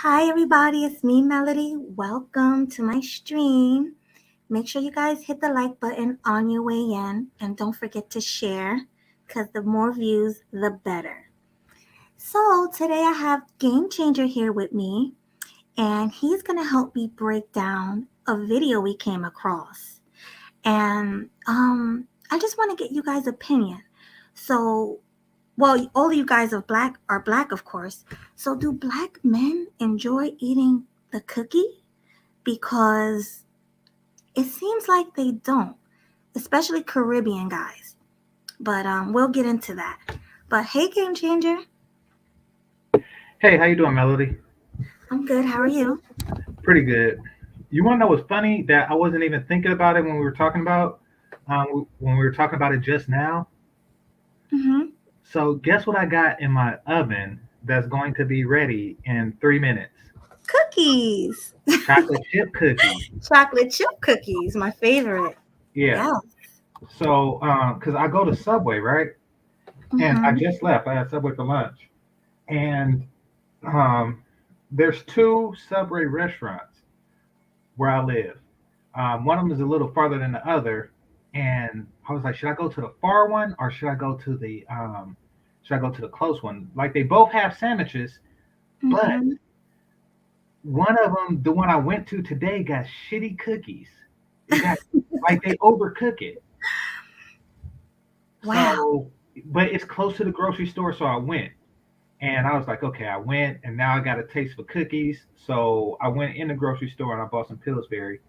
Hi, everybody. It's me, Melody. Welcome to my stream. Make sure you guys hit the like button on your way in and don't forget to share because the more views, the better. So, today I have Game Changer here with me and he's going to help me break down a video we came across. And I just want to get you guys' opinion. So, well, all of you guys are black, of course. So, do black men enjoy eating the cookie? Because it seems like they don't, especially Caribbean guys. But we'll get into that. But hey, Game Changer, Hey, how you doing, Melody? I'm good. How are you? Pretty good. You want to know what's funny? That I wasn't even thinking about it when we were talking about when we were talking about it just now. Mm-hmm. So guess what I got in my oven that's going to be ready in 3 minutes? Cookies, Chocolate chip cookies. chocolate chip cookies, my favorite. Yeah. Yeah. So because I go to Subway, right? And I Mm-hmm. just left. I had Subway for lunch, and um, there's two Subway restaurants where I live. One of them is a little farther than the other, and I was like, should I go to the far one or should I go to the close one? Like they both have sandwiches, but Mm-hmm. one of them, the one I went to today, got shitty cookies. It got like they overcook it. Wow. So, but it's close to the grocery store, so I went. And I was like, okay, I went, and now I got a taste for cookies. So I went in the grocery store and I bought some Pillsbury,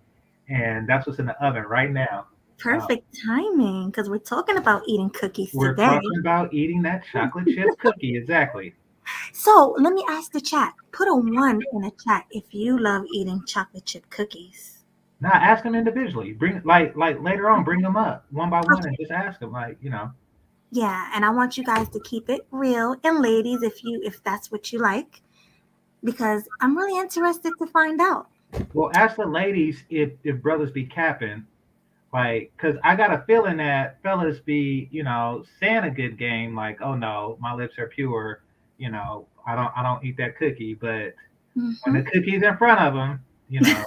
and that's what's in the oven right now. Uh, Perfect timing because we're talking about eating cookies We're today. talking about eating that chocolate chip cookie. Exactly. So let me ask the chat. Put a one in the chat if you love eating chocolate chip cookies. Now ask them individually. Bring like later on, bring them up one by one and Okay. just ask them like. Yeah, and I want you guys to keep it real. And ladies, if that's what you like, because I'm really interested to find out. Well, ask the ladies if brothers be capping. Like, cause I got a feeling that fellas be saying a good game like, oh no, my lips are pure. I don't eat that cookie. But when Mm-hmm. the cookie's in front of them, you know,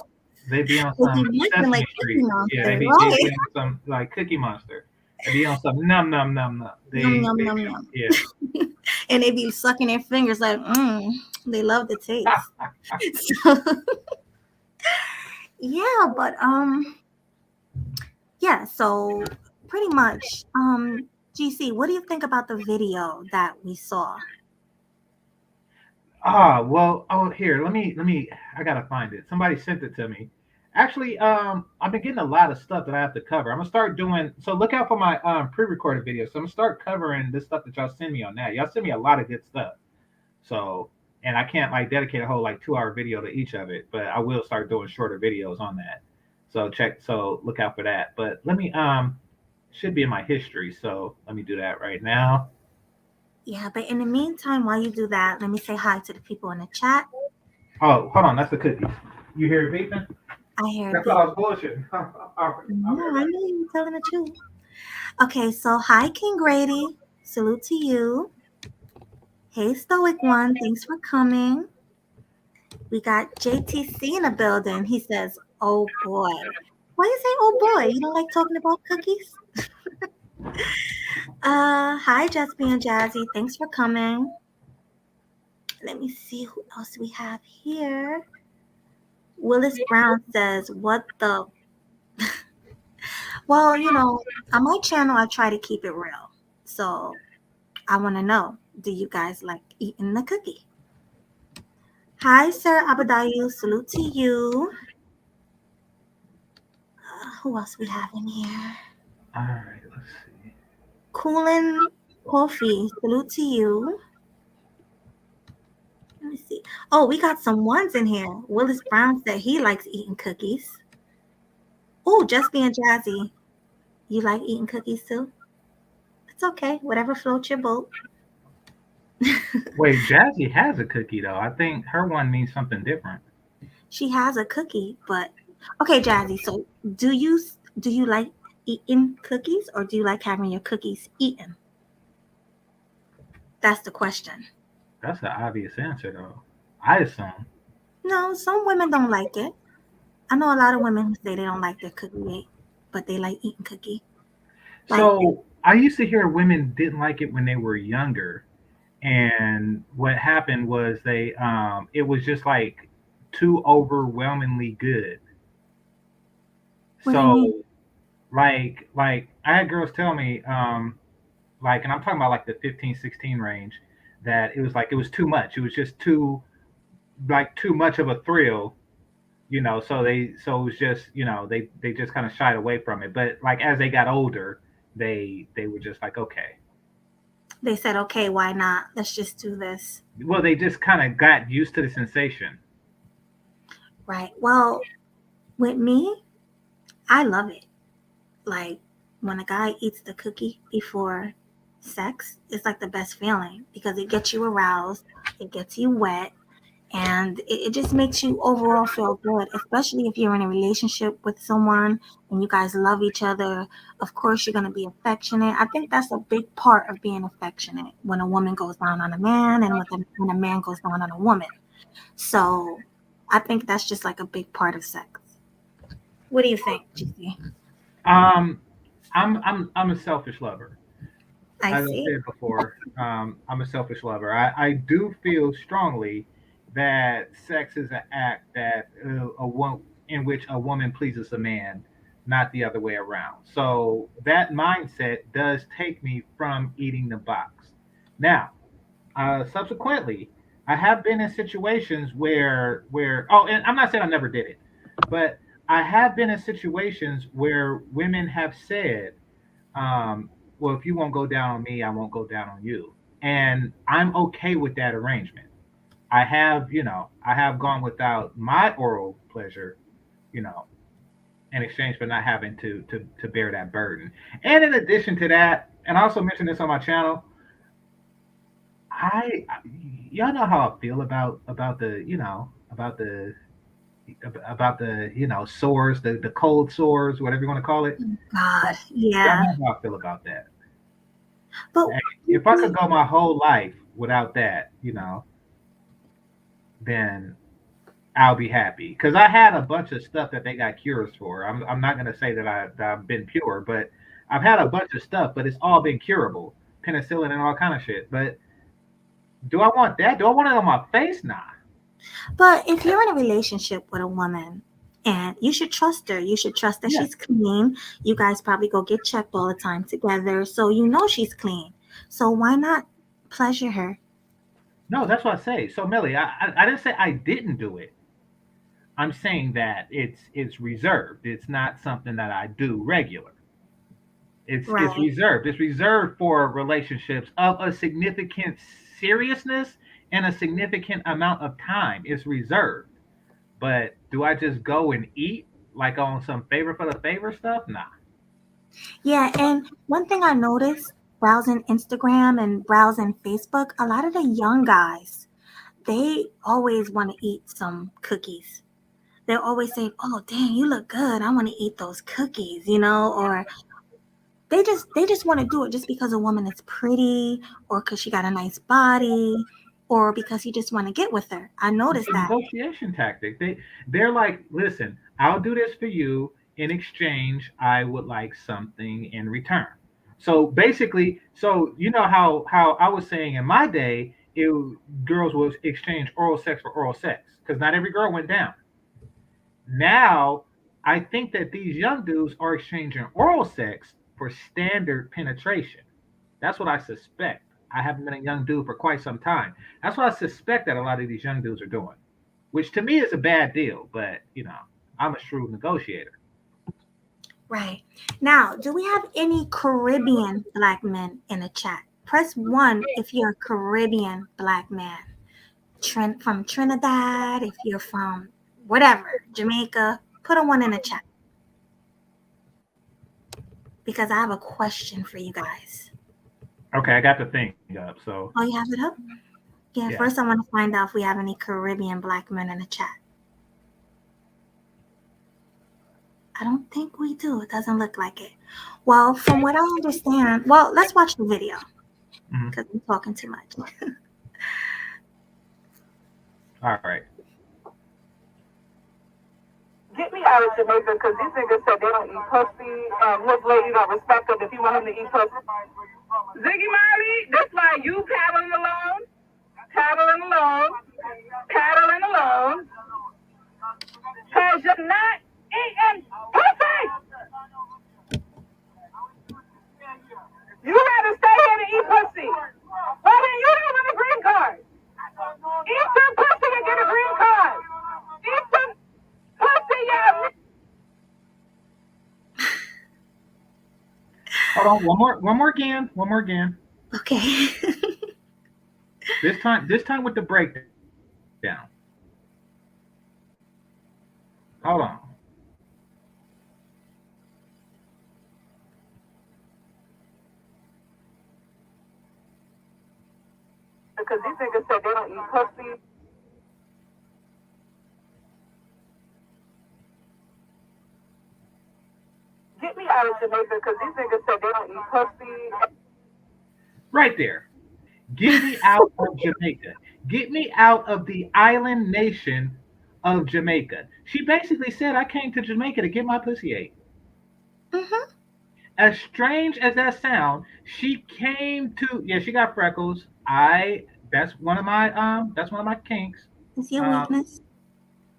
they be on They some be munching Sesame like Cookie Street. Yeah, they Monster, be they right? be on some like Cookie Monster. They be on some num num num num. Yum They yum they yum be yum. yeah. And they be sucking their fingers like, they love the taste. So, yeah, but yeah, so pretty much, GC, what do you think about the video that we saw? Well, oh here, let me I gotta find it. Somebody sent it to me. Actually, I've been getting a lot of stuff that I have to cover. I'm gonna start doing so look out for my pre-recorded videos. So I'm gonna start covering this stuff that y'all send me on that. Y'all send me a lot of good stuff. So and I can't like dedicate a whole like 2 hour video to each of it, but I will start doing shorter videos on that. So look out for that. But let me should be in my history, so let me do that right now. Yeah, but in the meantime, while you do that, let me say hi to the people in the chat. Oh, hold on, that's the cookies. You hear it beeping? I hear it That's what I beep. was bullshitting. I'll be No, I right know you were telling the truth. Okay, so hi, King Grady. Salute to you. Hey, Stoic One. Thanks for coming. We got JTC in the building. He says, oh boy. Why you say, oh boy? You don't like talking about cookies? Hi, Jasmine and Jazzy. Thanks for coming. Let me see who else we have here. Willis Brown says, what the? Well, on my channel, I try to keep it real. So I want to know, do you guys like eating the cookie? Hi, Sir Abadayu. Salute to you. Who else we have in here? back. All right, let's see. Coolin Coffee. Salute to you. Let me see. Oh, we got some ones in here. Willis Brown said he likes eating cookies. Oh, just being jazzy. You like eating cookies too? It's okay. Whatever floats your boat. Wait, Jazzy has a cookie though. I think her one means something different. She has a cookie, but okay, Jazzy. So, do you like eating cookies, or do you like having your cookies eaten? That's the question. That's an obvious answer though. I assume. No, some women don't like it. I know a lot of women who say they don't like their cookie ate, but they like eating cookie. Like, So I used to hear women didn't like it when they were younger, and what happened was it was just like too overwhelmingly good. what do you mean? So like I had girls tell me like, and I'm talking about like the 15, 16 range, that it was too much. It was just too much of a thrill, so it was just, they just kind of shied away from it. But like as they got older, they were just like, okay. They said, okay, why not? Let's just do this. Well, they just kind of got used to the sensation. Right. Well, with me, I love it. Like, when a guy eats the cookie before sex, it's like the best feeling because it gets you aroused, it gets you wet, and it just makes you overall feel good, especially if you're in a relationship with someone and you guys love each other. Of course you're going to be affectionate. I think that's a big part of being affectionate, when a woman goes down on a man and when a man goes down on a woman. So I think that's just like a big part of sex. What do you think, GC? Um, I'm a selfish lover. I As I see. said before, I'm a selfish lover. I do feel strongly that sex is an act that in which a woman pleases a man, not the other way around. So that mindset does take me from eating the box. Now, subsequently, I have been in situations where and I'm not saying I never did it, but I have been in situations where women have said, um, well, if you won't go down on me, I won't go down on you. And I'm okay with that arrangement. I have gone without my oral pleasure, you know, in exchange for not having to bear that burden. And in addition to that, and I also mentioned this on my channel, I y'all know how I feel about the about the sores, the cold sores, whatever you want to call it. God, Y'all yeah. know how I feel about that. But Hey, if I could go my whole life without that, then I'll be happy. Because I had a bunch of stuff that they got cures for. I'm not gonna say that I've been pure, but I've had a bunch of stuff, but it's all been curable, penicillin and all kind of shit. But do I want that? Do I want it on my face? Nah. But if you're in a relationship with a woman, and you should trust her, you should trust that Yeah. she's clean. You guys probably go get checked all the time together, so you know she's clean. So why not pleasure her? No, that's what I say. So Millie, I didn't say I didn't do it. I'm saying that it's reserved. It's not something that I do regular. It's Right. reserved. It's reserved for relationships of a significant seriousness and a significant amount of time. It's reserved. But do I just go and eat like on some favor for the favor stuff? Nah. Yeah, and one thing I noticed browsing Instagram and browsing Facebook, a lot of the young guys, they always want to eat some cookies. They're always saying, "Oh, dang, you look good. I want to eat those cookies," or they just want to do it just because a woman is pretty, or because she got a nice body, or because you just want to get with her. I It's noticed a that. negotiation tactic. They're like, listen, I'll do this for you. In exchange, I would like something in return. So basically, so you know how I was saying in my day, girls would exchange oral sex for oral sex because not every girl went down. Now, I think that these young dudes are exchanging oral sex for standard penetration. That's what I suspect. I haven't been a young dude for quite some time. That's what I suspect that a lot of these young dudes are doing, which to me is a bad deal. But I'm a shrewd negotiator. Right. Now, do we have any Caribbean black men in the chat? Press 1 if you're a Caribbean black man. From Trinidad, if you're from whatever, Jamaica, put a 1 in the chat because I have a question for you guys. Okay, I got the thing up. So Oh, you have it up? Yeah, yeah, first I want to find out if we have any Caribbean black men in the chat. I don't think we do. It doesn't look like it. Well, from what I understand, well, let's watch the video hmm, because I'm talking too much. all right. out of Jamaica because these niggas said they don't eat pussy. His lady don't respect him if you want him to eat pussy. Ziggy Marley, this why you paddling alone, paddling alone, paddling alone, because you're not eating pussy. You rather stay here to eat pussy. Well, then you don't want a green card. Eat some pussy and get a green card. Eat some pussy, yeah. Hold on, one more again. Okay. This time with the breakdown. Hold on. Because these niggas said they don't eat pussy. Get me out of Jamaica because these niggas said they don't eat pussy. Right there. Get me out of Jamaica. Get me out of the island nation of Jamaica. She basically said, I came to Jamaica to get my pussy ate. Mm-hmm. As strange as that sound, she came to, yeah, she got freckles. That's one of my kinks. Is your Um, weakness?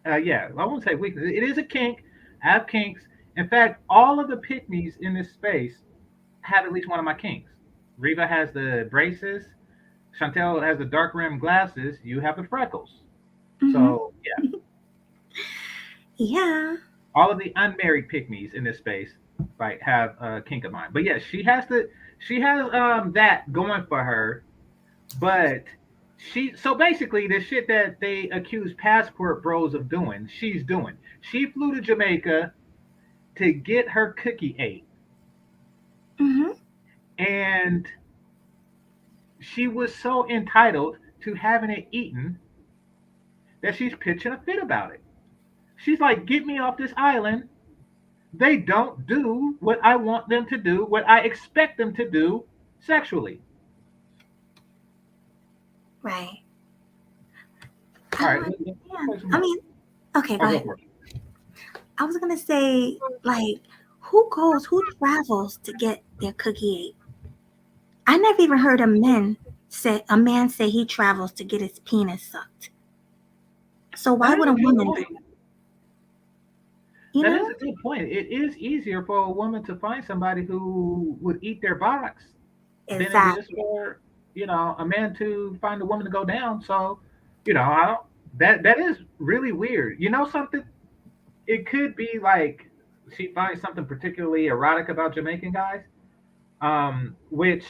yeah, I won't say weakness. It is a kink. I have kinks. In fact, all of the pygmies in this space have at least one of my kinks. Reva has the braces. Chantel has the dark rim glasses. You have the freckles. Mm-hmm. So yeah, Yeah. all of the unmarried pygmies in this space like have a kink of mine. But yeah, she has that going for her. But so basically the shit that they accuse passport bros of doing, she's doing. She flew to Jamaica to get her cookie ate, Mm-hmm. and she was so entitled to having it eaten that she's pitching a fit about it. She's like, get me off this island. They don't do what I want them to do, what I expect them to do sexually. Right. All I right, don't let's play understand. some I more. mean, okay, go I'll go ahead. for it. I was gonna say, like, who travels to get their cookie ate? I never even heard a man say he travels to get his penis sucked. So why That is would a a good woman do point. it? You That is know? a good point. It is easier for a woman to find somebody who would eat their box than it is Exactly. for a man to find a woman to go down. So, I don't. That is really weird. You know something? It could be like she finds something particularly erotic about Jamaican guys, which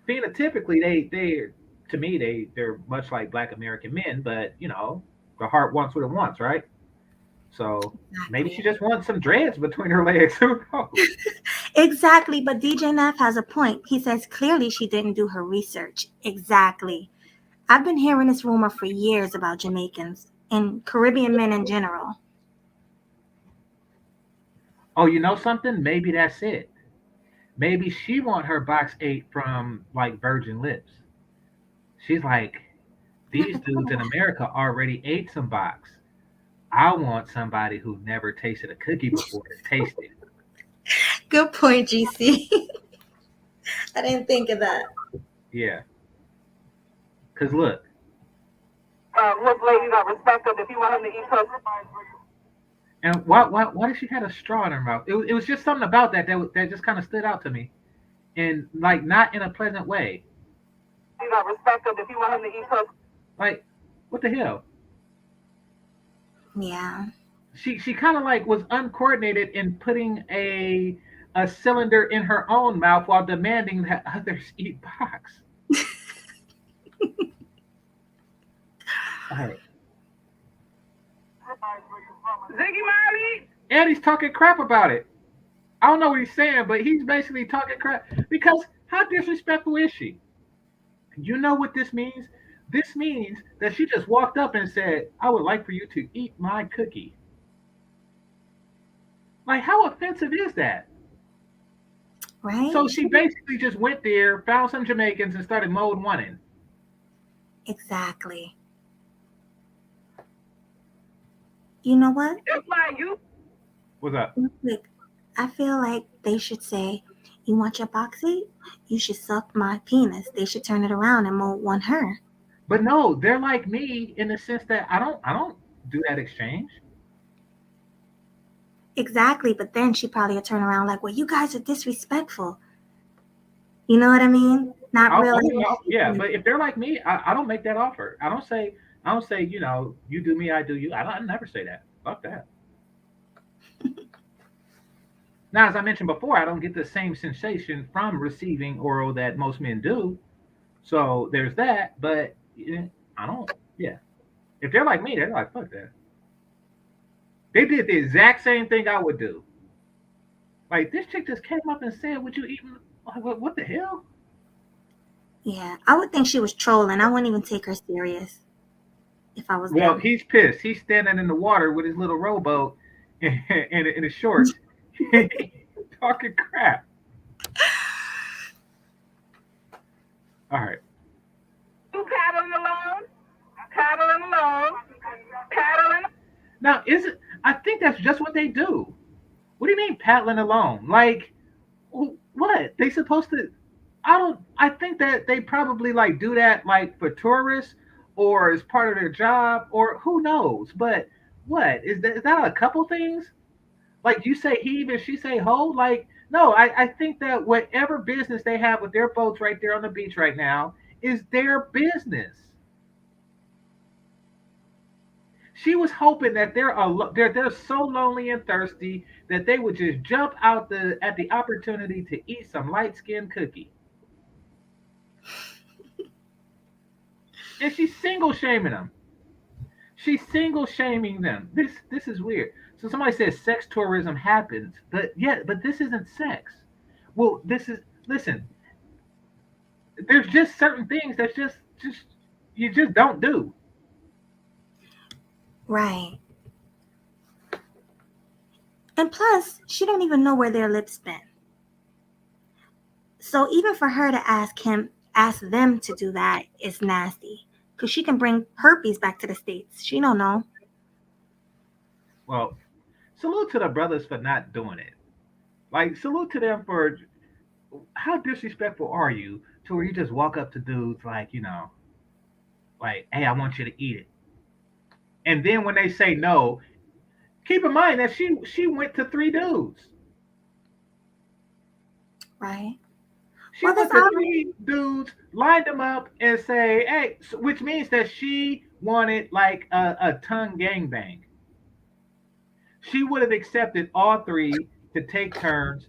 phenotypically they to me they're much like Black American men, but the heart wants what it wants, right? So maybe she Exactly. just wants some dreads between her legs. Who knows? Exactly. But DJ Neff has a point. He says clearly she didn't do her research. Exactly. I've been hearing this rumor for years about Jamaicans and Caribbean men in general. Oh, you know something? Maybe that's it. Maybe she want her box ate from like virgin lips. She's like, Never these thought dudes of in that. America already ate some box. I want somebody who never tasted a cookie before to taste it. Good point, GC. I didn't think of that. Yeah, cause look, His lady don't respect him if you want him to eat pussy. and why did she have a straw in her mouth? It was just something about that just kind of stood out to me, and like not in a pleasant way. You don't respect him if you want him to eat pussy. Like, what the hell? Yeah. She kind of like was uncoordinated in putting a cylinder in her own mouth while demanding that others eat box. All right. Ziggy Marley, And he's talking crap about it. I don't know what he's saying, but he's basically talking crap because how disrespectful is she? You know what this means? This means that she just walked up and said, "I would like for you to eat my cookie." Like, how offensive is that? Right? So She she basically just went there, found some Jamaicans, and started mode one. exactly. You know what? that's why you What's up? Like, I feel like they should say, "You want your boxy? You should suck my penis." They should turn it around and mold one her. But no, they're like me in the sense that I don't do that exchange. Exactly, but then she probably would turn around like, "Well, you guys are disrespectful." You know what I mean? Not Oh really. no, yeah. But if they're like me, I don't make that offer. I don't say, you do me, I do you. I never say that. Fuck that. Now, as I mentioned before, I don't get the same sensation from receiving oral that most men do. So there's that. But yeah, I don't. Yeah. If they're like me, they're like, fuck that. They did the exact same thing I would do. Like this chick just came up and said, "Would you eat?" Like, what the hell? Yeah, I would think she was trolling. I wouldn't even take her serious if I was Well, them. he's pissed. He's standing in the water with his little rowboat in his shorts, talking crap. All right. You paddling alone, paddling alone, paddling. Now, is it? I think that's just what they do. What do you mean paddling alone? Like, what? They supposed to? I don't. I think that they probably like do that like for tourists or as part of their job or who knows. But what is that a couple things? Like you say heave and she say hold. Like no, I think that whatever business they have with their boats right there on the beach right now is their business. She was hoping that they're so lonely and thirsty that they would just jump out the at the opportunity to eat some light skinned cookie. And she's single shaming them. She's single shaming them. This is weird. So somebody says sex tourism happens, but yeah, but this isn't sex. Well, this is listen. There's just certain things that's just you just don't do. Right. And plus, she don't even know where their lips been. So even for her to ask them to do that is nasty. Cause she can bring herpes back to the States. She don't know. Well, salute to the brothers for not doing it. Like salute to them for how disrespectful are you to where you just walk up to dudes like like hey I want you to eat it, and then when they say no, keep in mind that she went to three dudes. Right. She Well, that's went to obvious. three dudes, lined them up, and say, "Hey," which means that she wanted like a tongue gangbang. She would have accepted all three to take turns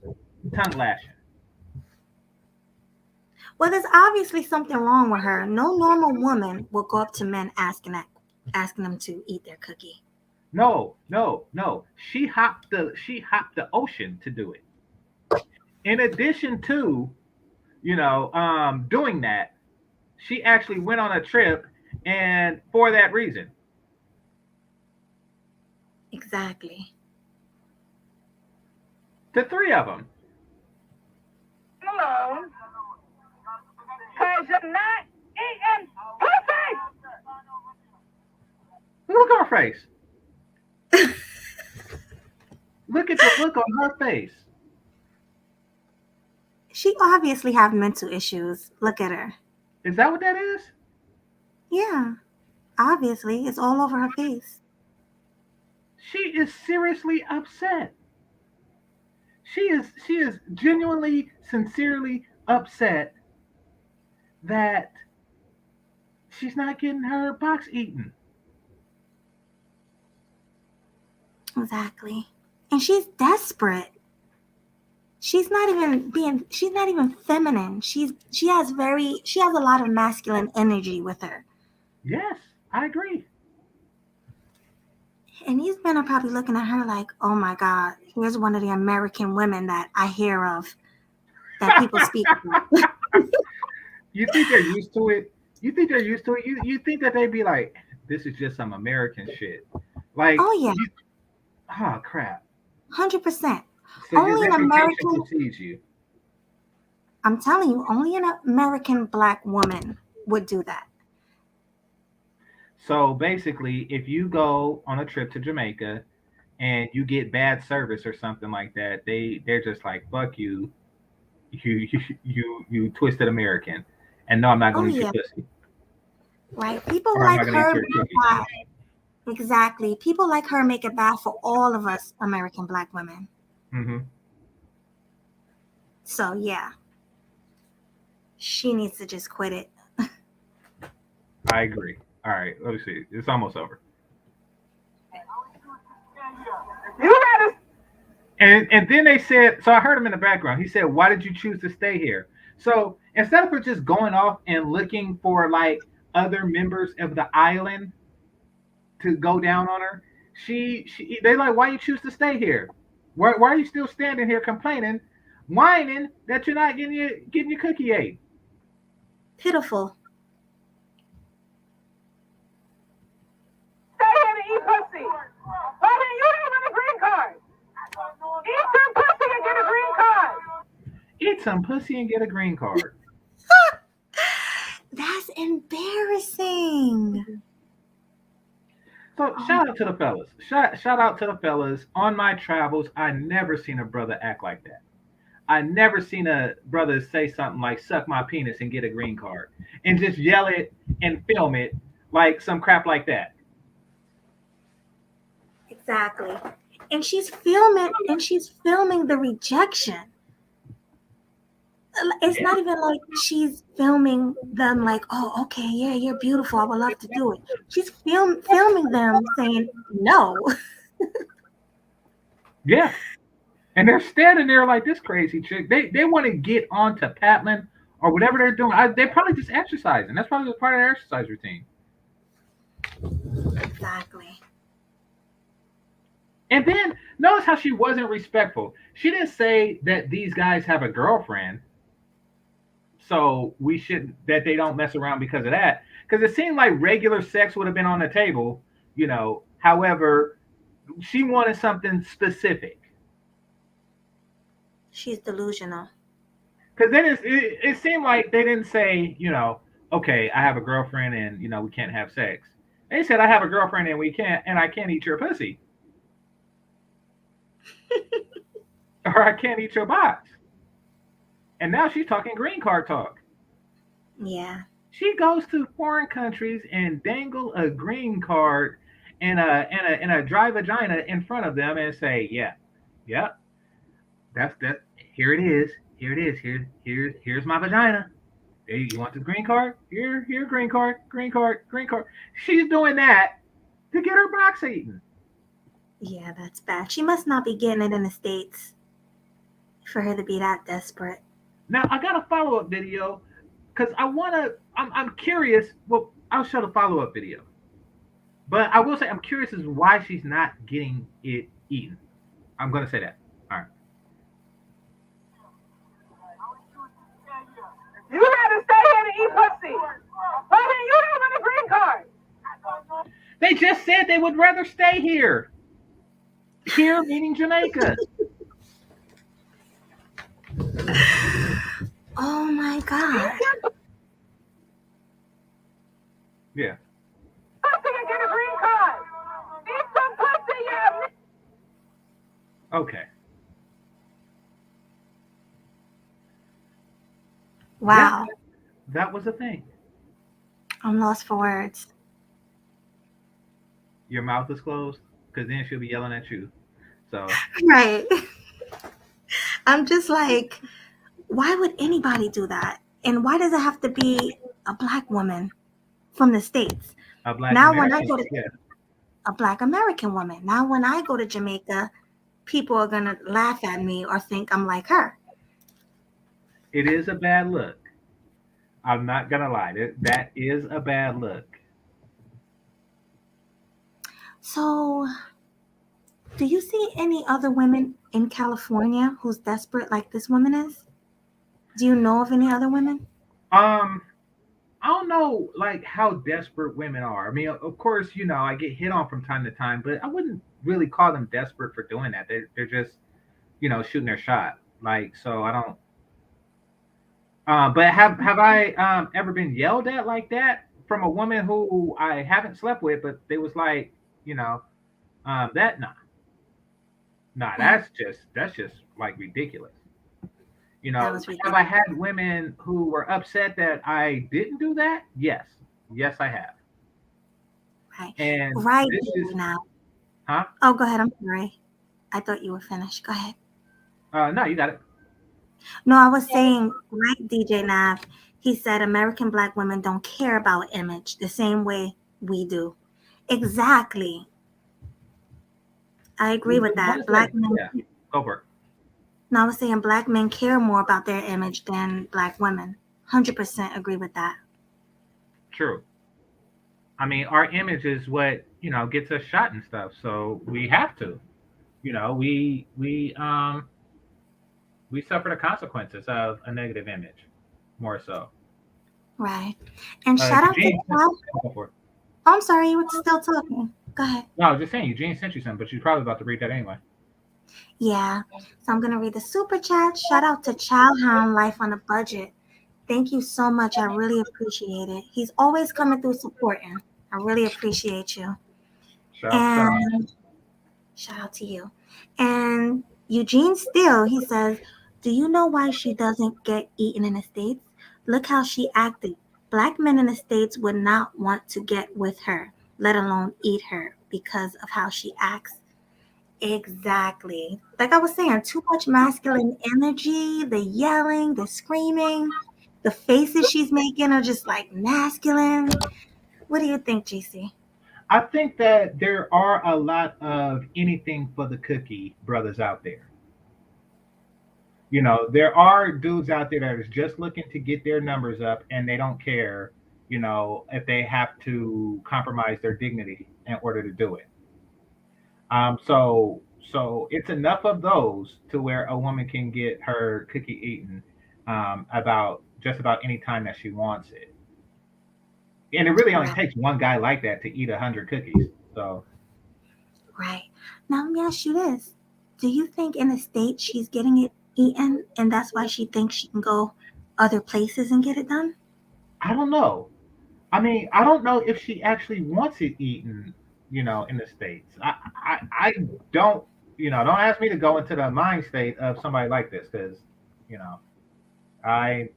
tongue lashing. Well, there's obviously something wrong with her. No normal woman will go up to men asking them to eat their cookie. No, no, no. She hopped the ocean to do it. In addition to doing that, she actually went on a trip, and for that reason, Exactly. the three of them. Alone, cause you're not eating pussy. Look at her face. Look at the look on her face. She obviously have mental issues. Look at her. Is that what that is? Yeah, obviously. It's all over her face. She is seriously upset. She is genuinely, sincerely upset that she's not getting her box eaten. Exactly. And she's desperate. She's not even feminine. She has a lot of masculine energy with her. Yes, I agree. And these men are probably looking at her like, "Oh my God, here's one of the American women that I hear of that people speak about." You think they're used to it? You think they're used to it? You think that they'd be like, this is just some American shit. Like Oh yeah, you oh crap. 100%. So your Only an reputation American, precedes you. I'm telling you, only an American black woman would do that. So basically, if you go on a trip to Jamaica and you get bad service or something like that, they're just like, fuck you, you twisted American, and no, I'm not Oh going to eat your yeah, pussy, right. People or I'm like not going to eat her your make it cookies. bad. Exactly. People like her make it bad for all of us American black women. Hmm. So yeah, she needs to just quit it. I agree. All right, let me see. It's almost over. You better And then they said, so I heard him in the background. He said, "Why did you choose to stay here?" So instead of her just going off and looking for like other members of the island to go down on her, she they like, "Why you choose to stay here? Why are you still standing here complaining, whining that you're not getting your cookie ate?" Pitiful. stay here to eat pussy. Honey, you don't want a green card. Eat some pussy and get a green card. Eat some pussy and get a green card. That's embarrassing. So Oh, shout out to the fellas. Shout out to the fellas. On my travels, I never seen a brother act like that. I never seen a brother say something like "suck my penis and get a green card" and just yell it and film it like some crap like that. exactly. And she's filming the rejection. It's Yeah, not even like she's filming them like, oh, okay, yeah, you're beautiful. I would love to do it. She's filming them saying no. yeah. And they're standing there like this crazy chick. They want to get onto Patlin or whatever they're doing. They probably just exercising. That's probably part of their exercise routine. Exactly. And then notice how she wasn't respectful. She didn't say that these guys have a girlfriend, so we should that they don't mess around because of that. Because it seemed like regular sex would have been on the table, you know. However, she wanted something specific. She's delusional. Because then it seemed like they didn't say, okay, I have a girlfriend and we can't have sex. They said I have a girlfriend and we can't, and I can't eat your pussy, or I can't eat your box. And now she's talking green card talk. Yeah. She goes to foreign countries and dangle a green card and a dry vagina in front of them and say, yeah, yeah, that's that. Here it is. Here it is. Here's my vagina. Hey, you want this green card? Here, green card, green card, green card. She's doing that to get her box eaten. Yeah, that's bad. She must not be getting it in the States for her to be that desperate. Now I got a follow up video because I'm curious. Well, I'll show the follow up video, but I will say I'm curious as to why she's not getting it eaten. I'm gonna say that. All right. You better stay here to eat pussy. Honey, you don't want a green card. They just said they would rather stay here. Here meaning Jamaica. Oh my God. Yeah. Pussy and get a green card. Eat some pussy, yeah. Okay. Wow. That was a thing. I'm lost for words. Your mouth is closed because then she'll be yelling at you. So Right. I'm just like, why would anybody do that? And why does it have to be a black woman from the States? a black Now, when I American. go to Yeah. a black American woman, now when I go to Jamaica, people are going to laugh at me or think I'm like her. It is a bad look. I'm not gonna lie. That is a bad look. So, do you see any other women in California who's desperate like this woman is? Do you know of any other women? Um, I don't know like how desperate women are. I mean, of course, I get hit on from time to time, but I wouldn't really call them desperate for doing that. They're just, shooting their shot. Like, so I don't. But have I ever been yelled at like that from a woman who I haven't slept with, but they was like, that nah. Nah, Mm, that's just like ridiculous. You that know, was have I ridiculous. had women who were upset that I didn't do that? Yes. Yes, I have. Right. And Right, this is, DJ now. huh? Oh, go ahead. I'm sorry. I thought you were finished. Go ahead. No, you got it. No, I was saying, right, DJ Nav. He said American black women don't care about image the same way we do. Exactly. I agree with What that. is that? Black men. Yeah, go for it. No, I was saying black men care more about their image than black women. 100% agree with that. True. I mean, our image is what gets us shot and stuff. So we have to. We suffer the consequences of a negative image, more so. Right. And shout out to Eugene, Cal. go for it. Oh, I'm sorry, you were still talking. Go ahead. No, I was just saying, Eugene sent you something, but she's probably about to read that anyway. Yeah. So I'm gonna read the super chat. Shout out to Childhound Life on a Budget. Thank you so much. I really appreciate it. He's always coming through supporting. I really appreciate you. Shout. And shout out to you. And Eugene Steele, he says, do you know why she doesn't get eaten in the States? Look how she acted. Black men in the States would not want to get with her, let alone eat her, because of how she acts. Exactly. Like I was saying, too much masculine energy, the yelling, the screaming, the faces she's making are just like masculine. What do you think, GC? I think that there are a lot of anything for the cookie brothers out there. There are dudes out there that is just looking to get their numbers up and they don't care, if they have to compromise their dignity in order to do it. So it's enough of those to where a woman can get her cookie eaten about just about any time that she wants it. And it really only Right, takes one guy like that to eat 100 cookies. So right. Now let me ask you this. Do you think in the States she's getting it eaten and that's why she thinks she can go other places and get it done? I don't know. I mean, I don't know if she actually wants it eaten, in the states. I don't, don't ask me to go into the mind state of somebody like this because, you know, I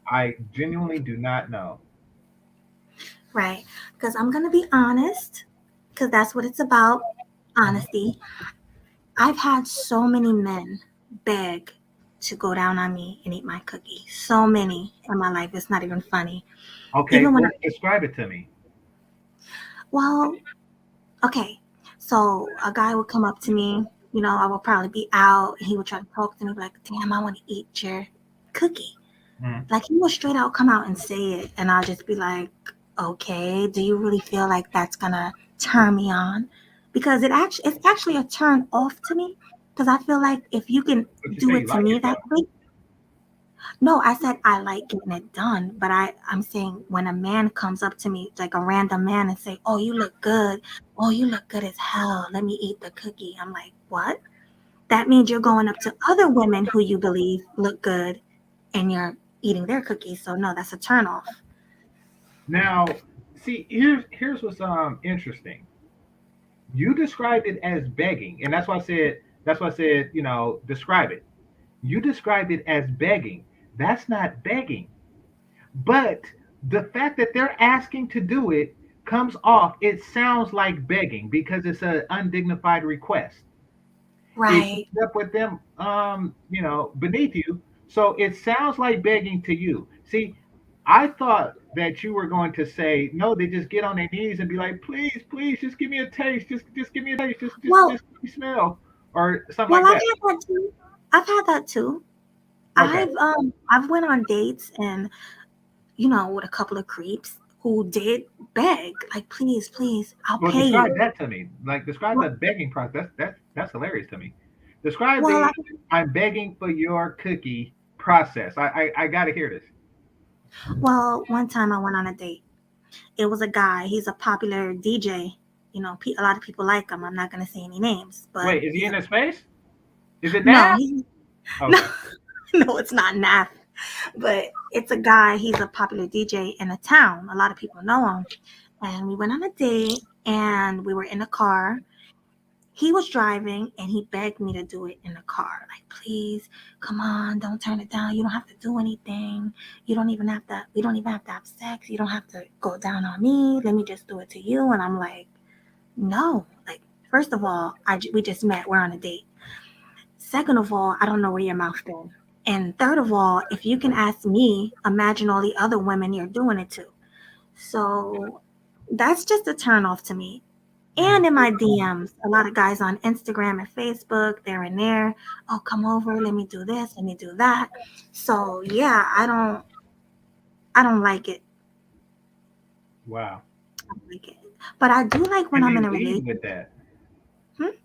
I genuinely do not know. Right. Because I'm going to be honest, because that's what it's about, Mhm. honesty. I've had so many men beg to go down on me and eat my cookie. So many in my life. It's not even funny. Okay, Even when, well, describe it to me. well, okay. So a guy would come up to me, I would probably be out. And he would try to talk to me like, damn, I want to eat your cookie. Mhm. Like he will straight out come out and say it. And I'll just be like, okay, do you really feel like that's going to turn me on? Because it's actually a turn off to me. Because I feel like if you can But you do say it you to like me it that though. way, no, I said I like getting it done, but I'm saying when a man comes up to me, like a random man, and say, "Oh, you look good. Oh, you look good as hell. Let me eat the cookie." I'm like, "What?" That means you're going up to other women who you believe look good, and you're eating their cookies. So no, that's a turn off. Now, see, here's what's interesting. You described it as begging, and that's why I said, describe it. You described it as begging. That's not begging. But the fact that they're asking to do it comes off, it sounds like begging because it's an undignified request. If you Right. end up with them, beneath you, so it sounds like begging to you. See, I thought that you were going to say no. They just get on their knees and be like, please, please, just give me a taste. Just give me a taste. Well, Just let me smell, or something well, like I've that. had that too. I've had that too. Okay. I've went on dates and with a couple of creeps who did beg, like, please, please, I'll Well, pay describe you. that to me. Like, describe the Well, begging process. That's hilarious to me. Describe well, the I'm begging for your cookie process. I got to hear this. one time I went on a date. It was a guy. He's a popular DJ. A lot of people like him. I'm not gonna say any names, but Wait, is he in his face? Is it no, now? he's no, Okay. no, it's not Nath. But it's a guy. He's a popular DJ in a town. A lot of people know him. And we went on a date, and we were in a car, He was driving and he begged me to do it in the car. Like, please, come on, don't turn it down. You don't have to do anything. We don't even have to have sex. You don't have to go down on me. Let me just do it to you. And I'm like, no. Like, first of all, we just met. We're on a date. Second of all, I don't know where your mouth been. And third of all, if you can ask me, imagine all the other women you're doing it to. So that's just a turn off to me. And in my DMs, a lot of guys on Instagram and Facebook, they're in there. Oh, come over, let me do this, let me do that. So yeah, I don't like it. Wow. I don't like it. But I do like when And I'm they in a lead relationship. with that. Hmm?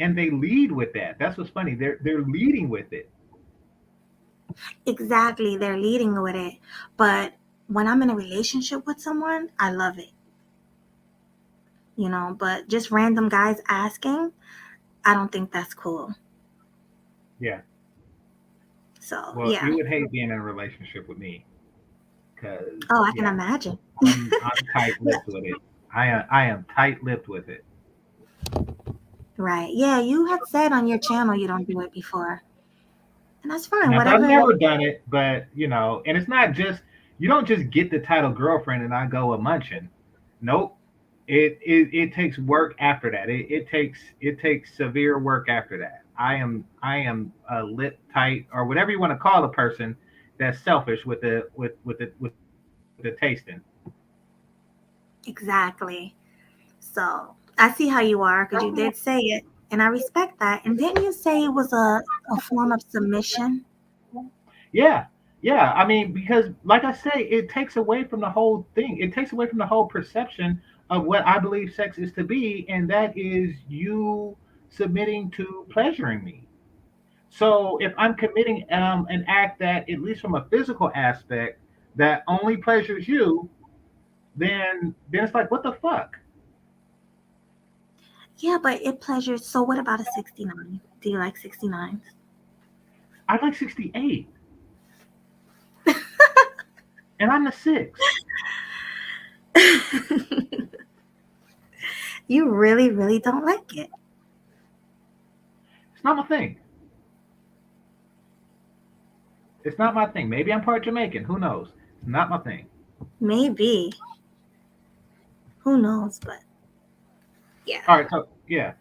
And they lead with that. That's what's funny. They're leading with it. Exactly, they're leading with it. But when I'm in a relationship with someone, I love it. But just random guys asking, I don't think that's cool. Yeah. So Well, yeah. you would hate being in a relationship with me because Oh, I can yeah, imagine. I'm tight-lipped with it. I am tight-lipped with it. Right. Yeah, you had said on your channel you don't do it before. And that's fine. Now, but I've Whatever. never done it. But and it's not just you don't just get the title girlfriend and I go a munching. Nope. It takes work after that. It takes severe work after that. I am a lip tight or whatever you want to call a person that's selfish with the tasting. Exactly. So I see how you are because you did say it, and I respect that. And didn't you say it was a form of submission? Yeah, yeah. I mean, because like I say, it takes away from the whole thing. It takes away from the whole perception of what I believe sex is to be, and that is you submitting to pleasuring me. So if I'm committing an act that, at least from a physical aspect, that only pleasures you, then it's like, what the fuck? Yeah, but it pleasures. So what about a 69? Do you like 69s? I like 68, and I'm the six. You really, really don't like it. It's not my thing. It's not my thing. Maybe I'm part Jamaican. Who knows? It's not my thing. Maybe. Who knows? But yeah. All right. So yeah.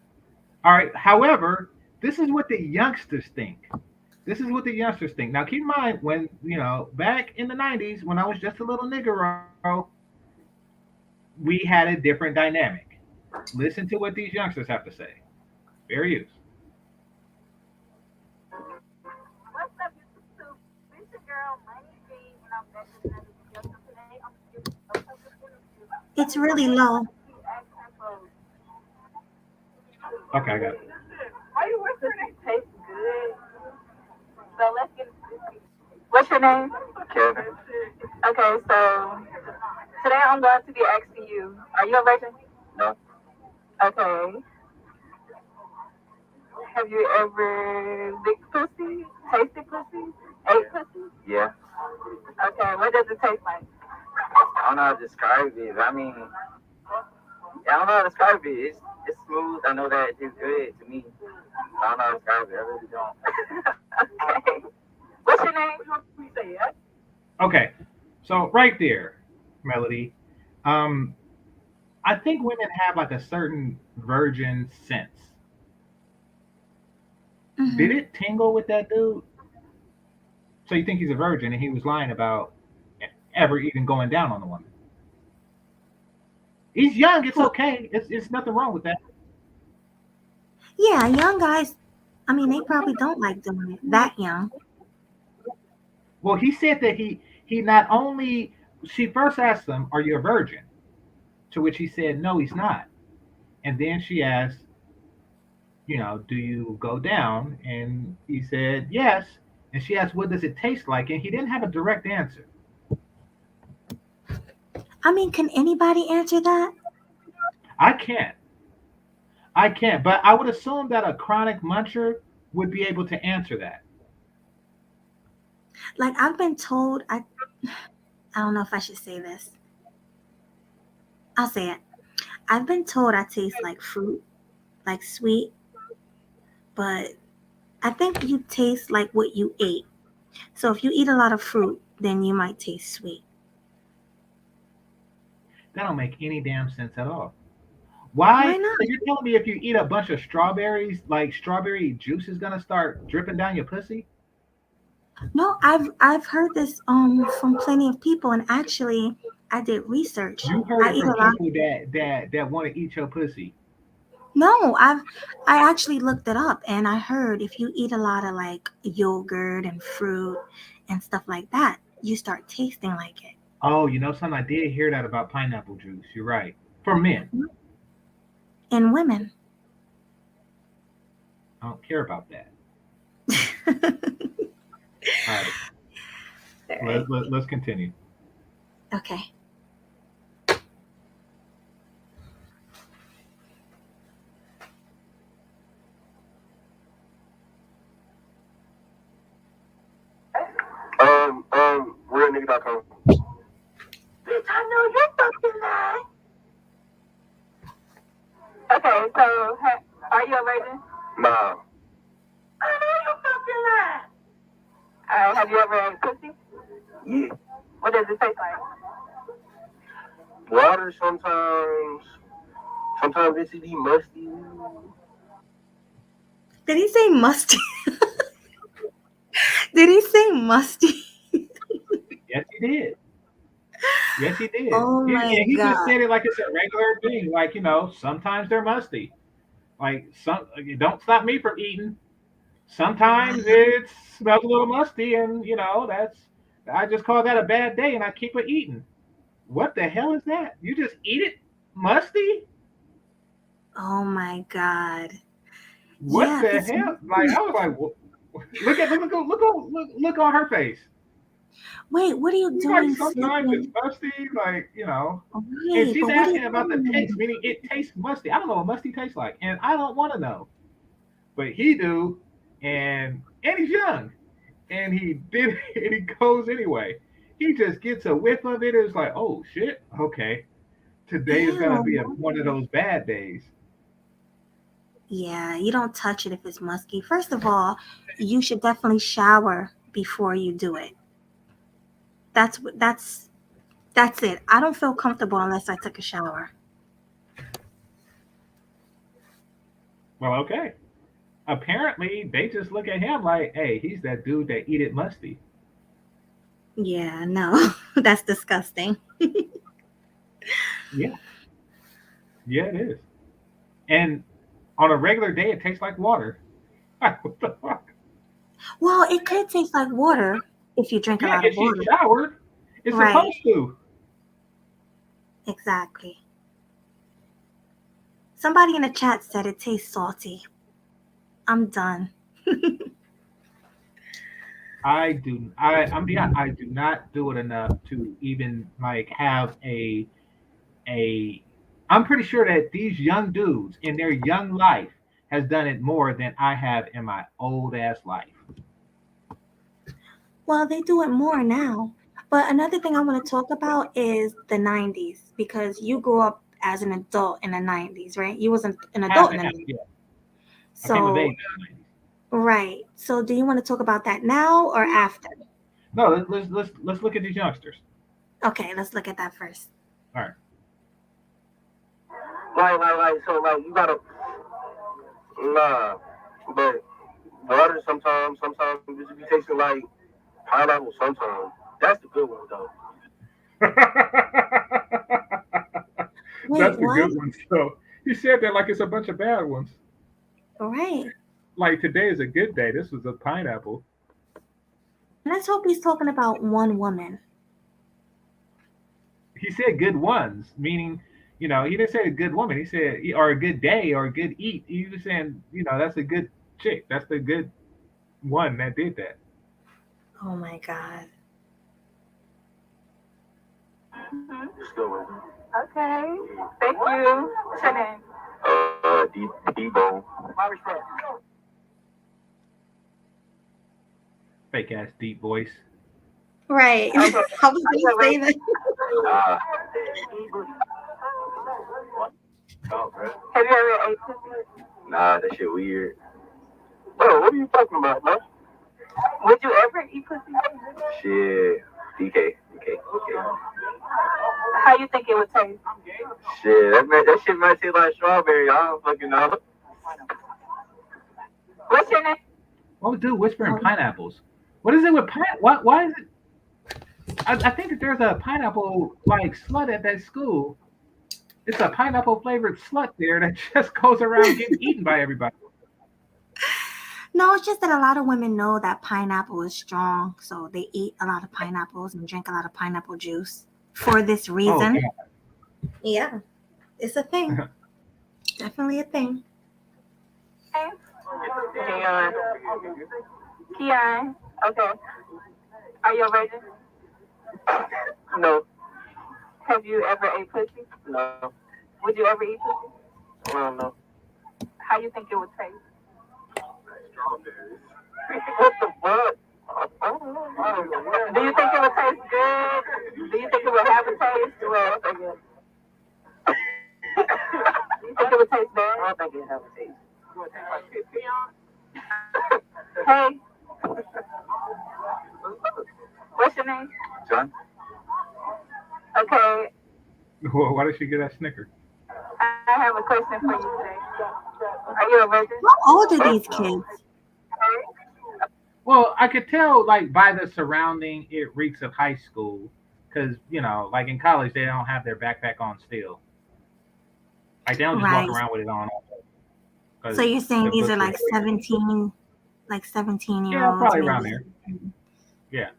All right. However, this is what the youngsters think. This is what the youngsters think. Now, keep in mind when back in the '90s, when I was just a little niggero, we had a different dynamic. Listen to what these youngsters have to say. Fair use. What's up, YouTube? This your girl, Money B, and I'm back with another video. So today I'm gonna give a public interview. It's So really today I'm low. gonna be asking for Okay, I got it. why you whispering? It tastes good. So let's get into it. What's your name? Kevin. Okay, so today I'm going to be asking you, are you a virgin? No. Okay. Have you ever licked pussy? Tasted pussy? Ate pussy? Yeah. Okay, what does it taste like? I don't know how to describe it. I mean, yeah, I don't know how to describe it. It's smooth. I know that it's good to me. I don't know how to describe it. I really don't. Okay. What's your name? You want me to say it? Okay, so right there, Melody. Um, I think women have like a certain virgin sense. Did Hmm. it tingle with that dude? So you think he's a virgin and he was lying about ever even going down on the woman? He's young. It's Well, okay. It's nothing wrong with that. yeah, young guys. I mean, they probably don't like doing it that young. Well, he said that he not only she first asked him, "Are you a virgin?" To which he said, "No, he's not." And then she asked, "Do you go down?" And he said, "Yes." And she asked, "What does it taste like?" And he didn't have a direct answer. I mean, can anybody answer that? I can't. I can't. But I would assume that a chronic muncher would be able to answer that. Like I've been told, I don't know if I should say this. I'll say it. I've been told I taste like fruit, like sweet, but I think you taste like what you ate. So if you eat a lot of fruit, then you might taste sweet. That don't make any damn sense at all. Why Why? not? So you're telling me if you eat a bunch of strawberries, like strawberry juice is gonna start dripping down your pussy? No, I've heard this from plenty of people, and actually I did research. You heard I it eat from a lot. people that want to eat your pussy. No, I actually looked it up, and I heard if you eat a lot of like yogurt and fruit and stuff like that, you start tasting like it. Oh, you know something? I did hear that about pineapple juice. You're right. For men, In women. I don't care about that. All right, All right. let's continue. Okay. Realnigga.com. Bitch, I know you fucking lie. Okay, so are you a virgin? Nah. I know you fucking lie. Alright, have you ever had pussy? Yeah. What does it taste like? Water sometimes. Sometimes it's be musty. Did he say musty? Did he say musty? Yes, he did. Yes, he did. Oh my He just god. said it like it's a regular thing. Like sometimes they're musty. Like don't stop me from eating. Sometimes it smells a little musty, and that's I just call that a bad day, and I keep it eating. What the hell is that? You just eat it musty? Oh my god. What Yeah, the it's hell? Like I was like, look on her face. wait, what are you Like doing sometimes it's sipping? musty, and Wait, she's but what are you asking about the taste, doing? meaning it tastes musty. I don't know what musty tastes like, and I don't want to know, but he do, and he's young, and he did, and he goes anyway. He just gets a whiff of it. It's like, oh shit, okay, today is gonna be Ew. one of those bad days. Yeah, you don't touch it if it's musky. First of all, you should definitely shower before you do it. That's it. I don't feel comfortable unless I took a shower. Well, okay. Apparently, they just look at him like, hey, he's that dude that eat it musty. Yeah, no. That's disgusting. Yeah, yeah, it is. And on a regular day, it tastes like water. What the fuck? Well, it could taste like water if you drink a Yeah, lot of if she water. showered, it's Right, supposed to. exactly. Somebody in the chat said it tastes salty. I'm done. I do not do it enough to even like have a. I'm pretty sure that these young dudes in their young life has done it more than I have in my old ass life. Well, they do it more now. But another thing I want to talk about is the 90s because you grew up as an adult in the 90s, right? You wasn't an Half adult in and the half. 90s. Yeah, I came of age So, in the 90s. right. So, do you want to talk about that now or after? No, let's look at these youngsters. Okay, let's look at that first. All right. So, you gotta, nah, but water sometimes it be tasting like pineapple sometimes. That's the good one, though. Wait, That's the what? good one. So he said that like it's a bunch of bad ones. Right. Like today is a good day. This was a pineapple. And let's hope he's talking about one woman. He said good ones, meaning, he didn't say a good woman. He said or a good day or a good eat. He was saying, that's a good chick. That's the good one that did that. Oh my God. Just go with it. Okay. Thank you. What's your name? Debo. My respect. Fake ass deep voice. Right. Okay. I was going to say that. Have you ever ate pussy? Nah, that shit weird. Bro, what are you talking about, bro? Would you ever eat pussy? Shit. DK. How you think it would taste? Shit, that shit might taste like strawberry. I don't fucking know. What's your name? What would do whispering pineapples? What is it with pine? Why is it? I think that there's a pineapple like slut at that school. It's a pineapple flavored slut there that just goes around getting eaten by everybody. No, it's just that a lot of women know that pineapple is strong, so they eat a lot of pineapples and drink a lot of pineapple juice for this reason. God. Yeah, it's a thing. Definitely a thing. Keon. Okay. Are you a virgin? No. Have you ever ate pussy? No. Would you ever eat pussy? I don't know. How you think it would taste? Strawberries. What the fuck? Do you think it would taste good? Do you think it would have a taste? Well, you think it would taste bad? I don't think it would have a taste. It would taste like piss. Hey. What's your name? John. Okay. Well, why did she get that snicker? I have a question for you today. Are you a virgin? How old are these kids? Well, I could tell like by the surrounding, it reeks of high school. Because, you know, like in college, they don't have their backpack on still. Like they don't just walk around with it on. So you're saying these are like 17, like 17-year-olds? Yeah, probably around there. Yeah.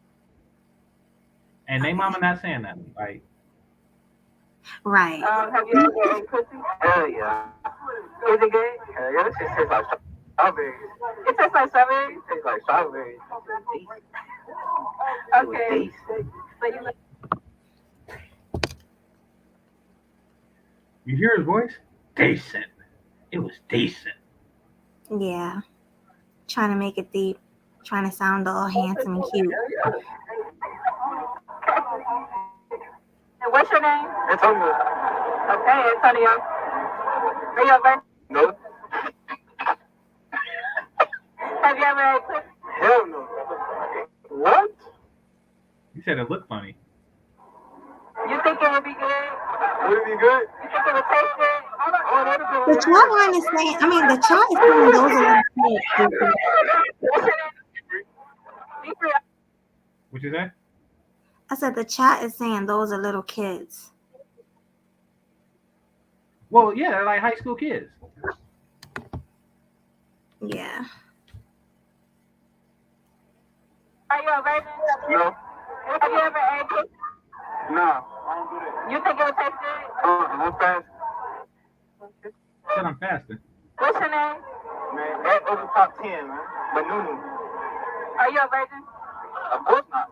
And they mama not saying that. Like. Right. Have you ever ate pussy? Hell yeah. Is it good? Hell yeah, this shit tastes like strawberries. It tastes like strawberries? It tastes like strawberries. Okay. So you like. You hear his voice? Decent. It was decent. Yeah. Trying to make it deep. Trying to sound all handsome and cute. And what's your name? Antonio. Okay, Antonio. Are you a virgin? No. Have you ever ate pussy? Hell no. What? You said it looked funny. You think it would be good? Would it be good? You think it would taste good? The chat line is saying, the chat is saying those are little kids. What you say? I said the chat is saying those are little kids. Well, yeah, they're like high school kids. Yeah. Are you a virgin? No. Have you ever ate pussy? No. I don't do that. You think it would taste good? I'm fast. Said I'm fasting. What's your name? Man, that was the top 10, man. But Nunu. Are you a virgin? Of course not.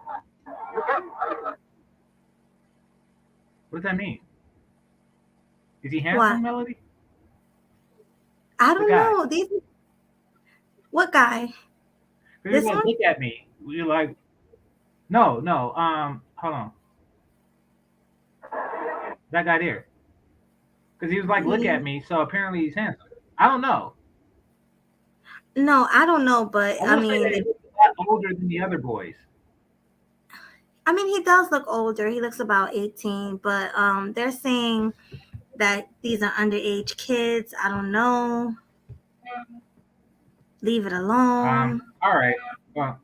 What does that mean? Is he handsome, Melody? I don't know. What guy? This one? Look at me. You're like, no. Hold on. That guy there. Because he was like, look at me. So apparently he's handsome. I don't know. No, I don't know, but he's a lot older than the other boys. He does look older. He looks about 18, but they're saying that these are underage kids. I don't know. Leave it alone. All right. Well.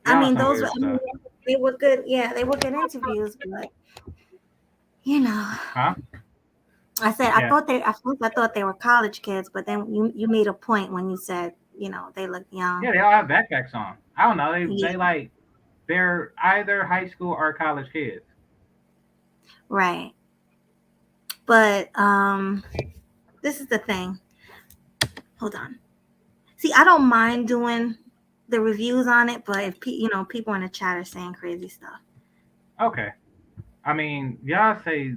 Those were, they were good. Yeah, they were good interviews, but Huh? I said I thought they were college kids, but then you made a point when you said they look young. Yeah, they all have backpacks on. I don't know. They're either high school or college kids. Right. But this is the thing. Hold on. See, I don't mind doing the reviews on it, but if people in the chat are saying crazy stuff. Okay. Y'all say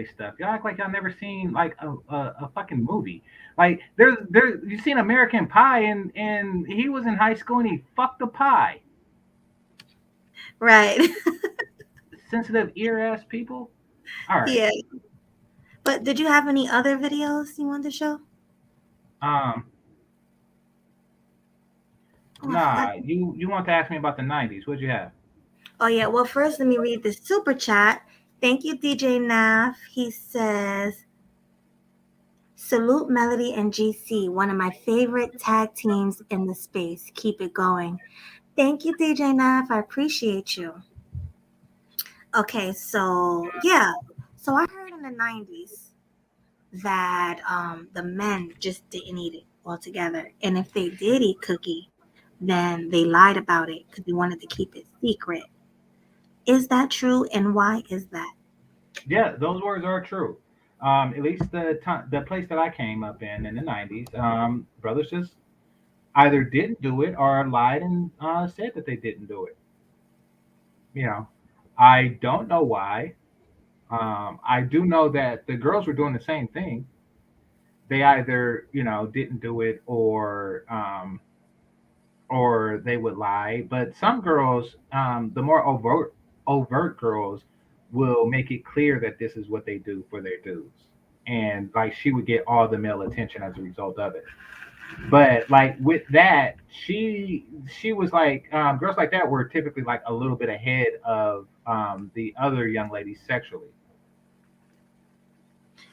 stuff. Y'all act like y'all never seen like a fucking movie. Like there's you seen American Pie and he was in high school and he fucked a pie. Right. Sensitive ear ass people. All right. Yeah. But did you have any other videos you wanted to show? Um, Oh, I forgot. nah, you want to ask me about the '90s? What'd you have? Oh, yeah. Well, first, let me read the super chat. Thank you, DJ Naf. He says, salute Melody and GC, one of my favorite tag teams in the space. Keep it going. Thank you, DJ Naf. I appreciate you. Okay, so yeah. So I heard in the 90s that the men just didn't eat it altogether. And if they did eat cookie, then they lied about it because they wanted to keep it secret. Is that true? And why is that? Yeah, those words are true. At least the place that I came up in the '90s, brothers just either didn't do it or lied and said that they didn't do it. You know, I don't know why. I do know that the girls were doing the same thing. They either didn't do it or they would lie. But some girls, the more overt girls, will make it clear that this is what they do for their dudes, and like she would get all the male attention as a result of it. But like with that, she was like girls like that were typically like a little bit ahead of the other young ladies sexually.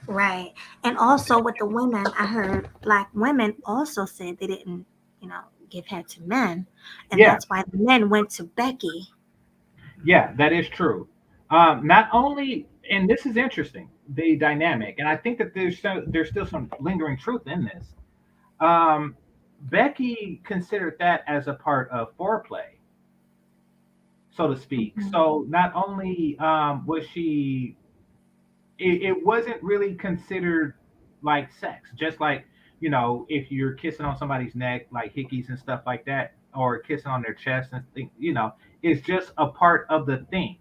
Right. And also with the women, I heard black women also said they didn't, you know, give head to men. And Yeah, that's why the men went to Becky. yeah, that is true. Not only, and this is interesting, the dynamic, and I think that there's still some lingering truth in this. Um, Becky considered that as a part of foreplay, so to speak. Mhm. So not only was it wasn't really considered like sex, just like if you're kissing on somebody's neck, like hickeys and stuff like that, or kissing on their chest and things, it's just a part of the thing.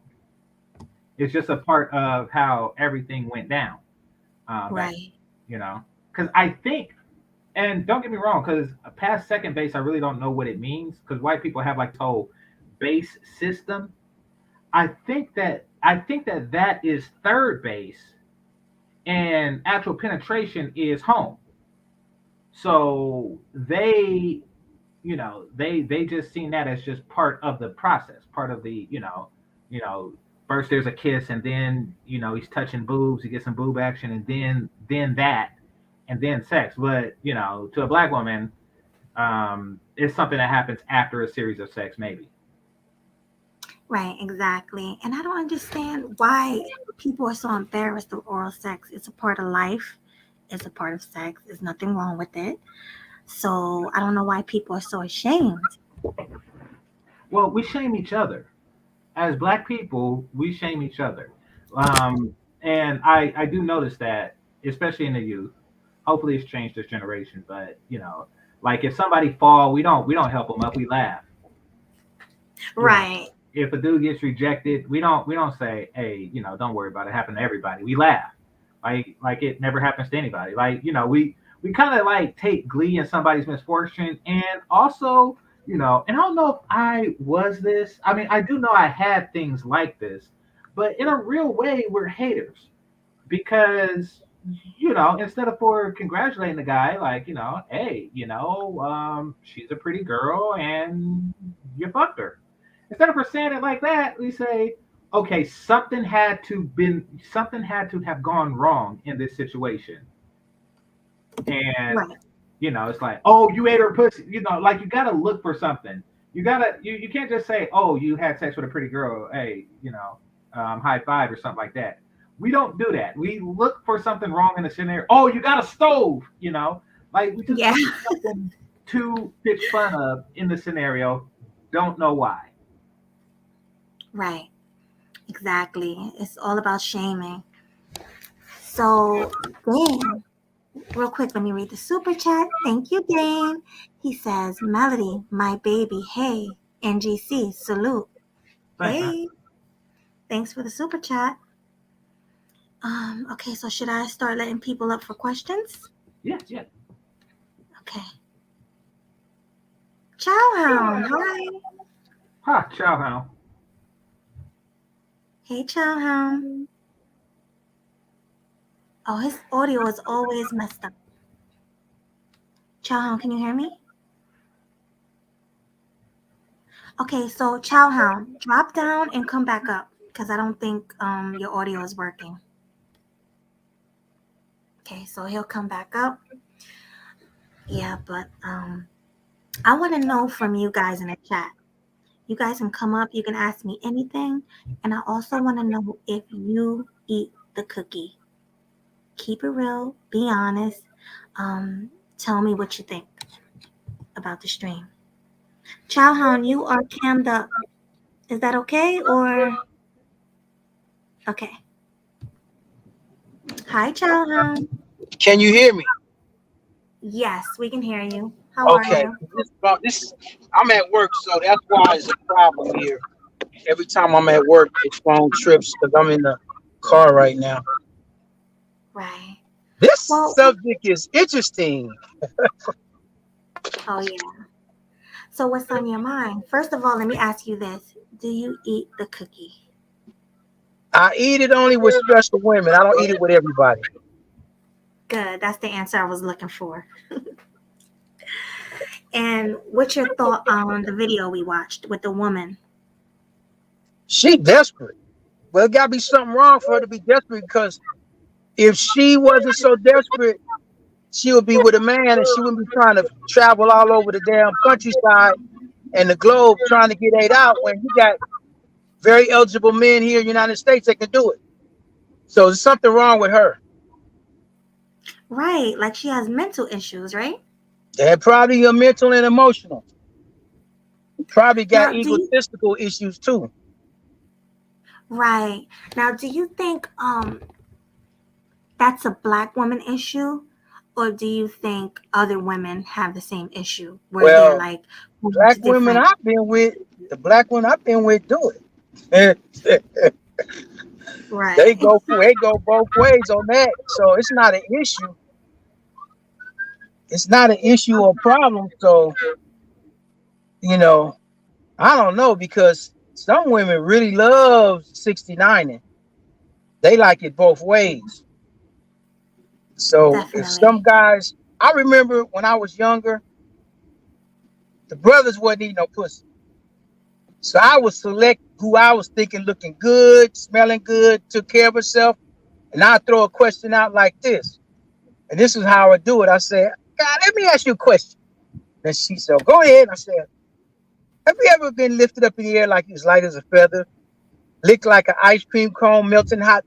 It's just a part of how everything went down back, Right. because I think, and don't get me wrong, because past second base, I really don't know what it means, because white people have like this whole base system. I think that that is third base, and actual penetration is home. So they just seen that as just part of the process, part of the you know first there's a kiss, and then he's touching boobs, he gets some boob action, and then that, and then sex. But to a black woman, it's something that happens after a series of sex, maybe. Right, exactly. And I don't understand why people are so embarrassed of oral sex. It's a part of life. It's a part of sex. There's nothing wrong with it. So I don't know why people are so ashamed. Well, we shame each other as black people. We shame each other, um, and I do notice that, especially in the youth. Hopefully, it's changed this generation. But like if somebody fall, we don't help them up. We laugh. You know, Right. if a dude gets rejected, we don't say, hey, don't worry about it. It happened to everybody. We laugh, like it never happens to anybody. Like we kind of like take glee in somebody's misfortune, and also and I don't know if I was this. I mean, I do know I had things like this, but in a real way, we're haters because instead of for congratulating the guy, like hey, she's a pretty girl and you fucked her. Instead of for saying it like that, we say, okay, something had to have gone wrong in this situation, and Right. it's like, oh, you ate her pussy. Like you gotta look for something. You can't just say, oh, you had sex with a pretty girl. Hey, high five or something like that. We don't do that. We look for something wrong in the scenario. Oh, you got a stove. Like we just Yeah. look for something to pitch fun of in the scenario. Don't know why. Right. Exactly. It's all about shaming. So, Dane, real quick, let me read the super chat. Thank you, Dane. He says, Melody, my baby, hey, NGC, salute. Thanks, man. Hey, thanks for the super chat. Okay, so should I start letting people up for questions? Yeah, yeah. Okay. Ciao Hound, hi. Ha, ciao, Hal. Hey, Ciao Hound. Oh, his audio is always messed up. Chowhound, can you hear me? Okay, so Chowhound, drop down and come back up because I don't think your audio is working. Okay, so he'll come back up. Yeah, but I want to know from you guys in the chat. You guys can come up, you can ask me anything, and I also want to know if you eat the cookie. Keep it real, be honest. Um, Tell me what you think about the stream. Chowhound, you are cammed up. Is that okay? Or okay. Hi, Chowhound. Can you hear me? Yes, we can hear you. How are Okay. you? I'm at work, so that's why it's a problem here. Every time I'm at work, it's phone trips because I'm in the car right now. Right. This Well, subject is interesting. oh yeah. So what's on your mind? First of all, let me ask you this. Do you eat the cookie? I eat it only with special women. I don't eat it with everybody. Good. That's the answer I was looking for. And what's your thought on the video we watched with the woman? She desperate. Well, it gotta be something wrong for her to be desperate because if she wasn't so desperate, she would be with a man and she wouldn't be trying to travel all over the damn countryside and the globe trying to get ate out when you got very eligible men here in the United States that can do it. So there's something wrong with her. Right. Like she has mental issues, right? And probably your mental and emotional. Probably got Now, do you egotistical issues too. right. Now, do you think that's a black woman issue? Or do you think other women have the same issue where they're Well, like black much women different? I've been with, the black women I've been with do it. they Right. go they go both ways on that. So it's not an issue. It's not an issue or problem. So, you know, I don't know because some women really love 69ing. They like it both ways. So if some Definitely. guys, I remember when I was younger, the brothers wasn't eating no pussy. So I would select who I was thinking looking good, smelling good, took care of herself, and I throw a question out like this. And this is how I do it. I said, God, let me ask you a question. And she said, go ahead. I said, have you ever been lifted up in the air like you was light as a feather, licked like an ice cream cone, melting hot,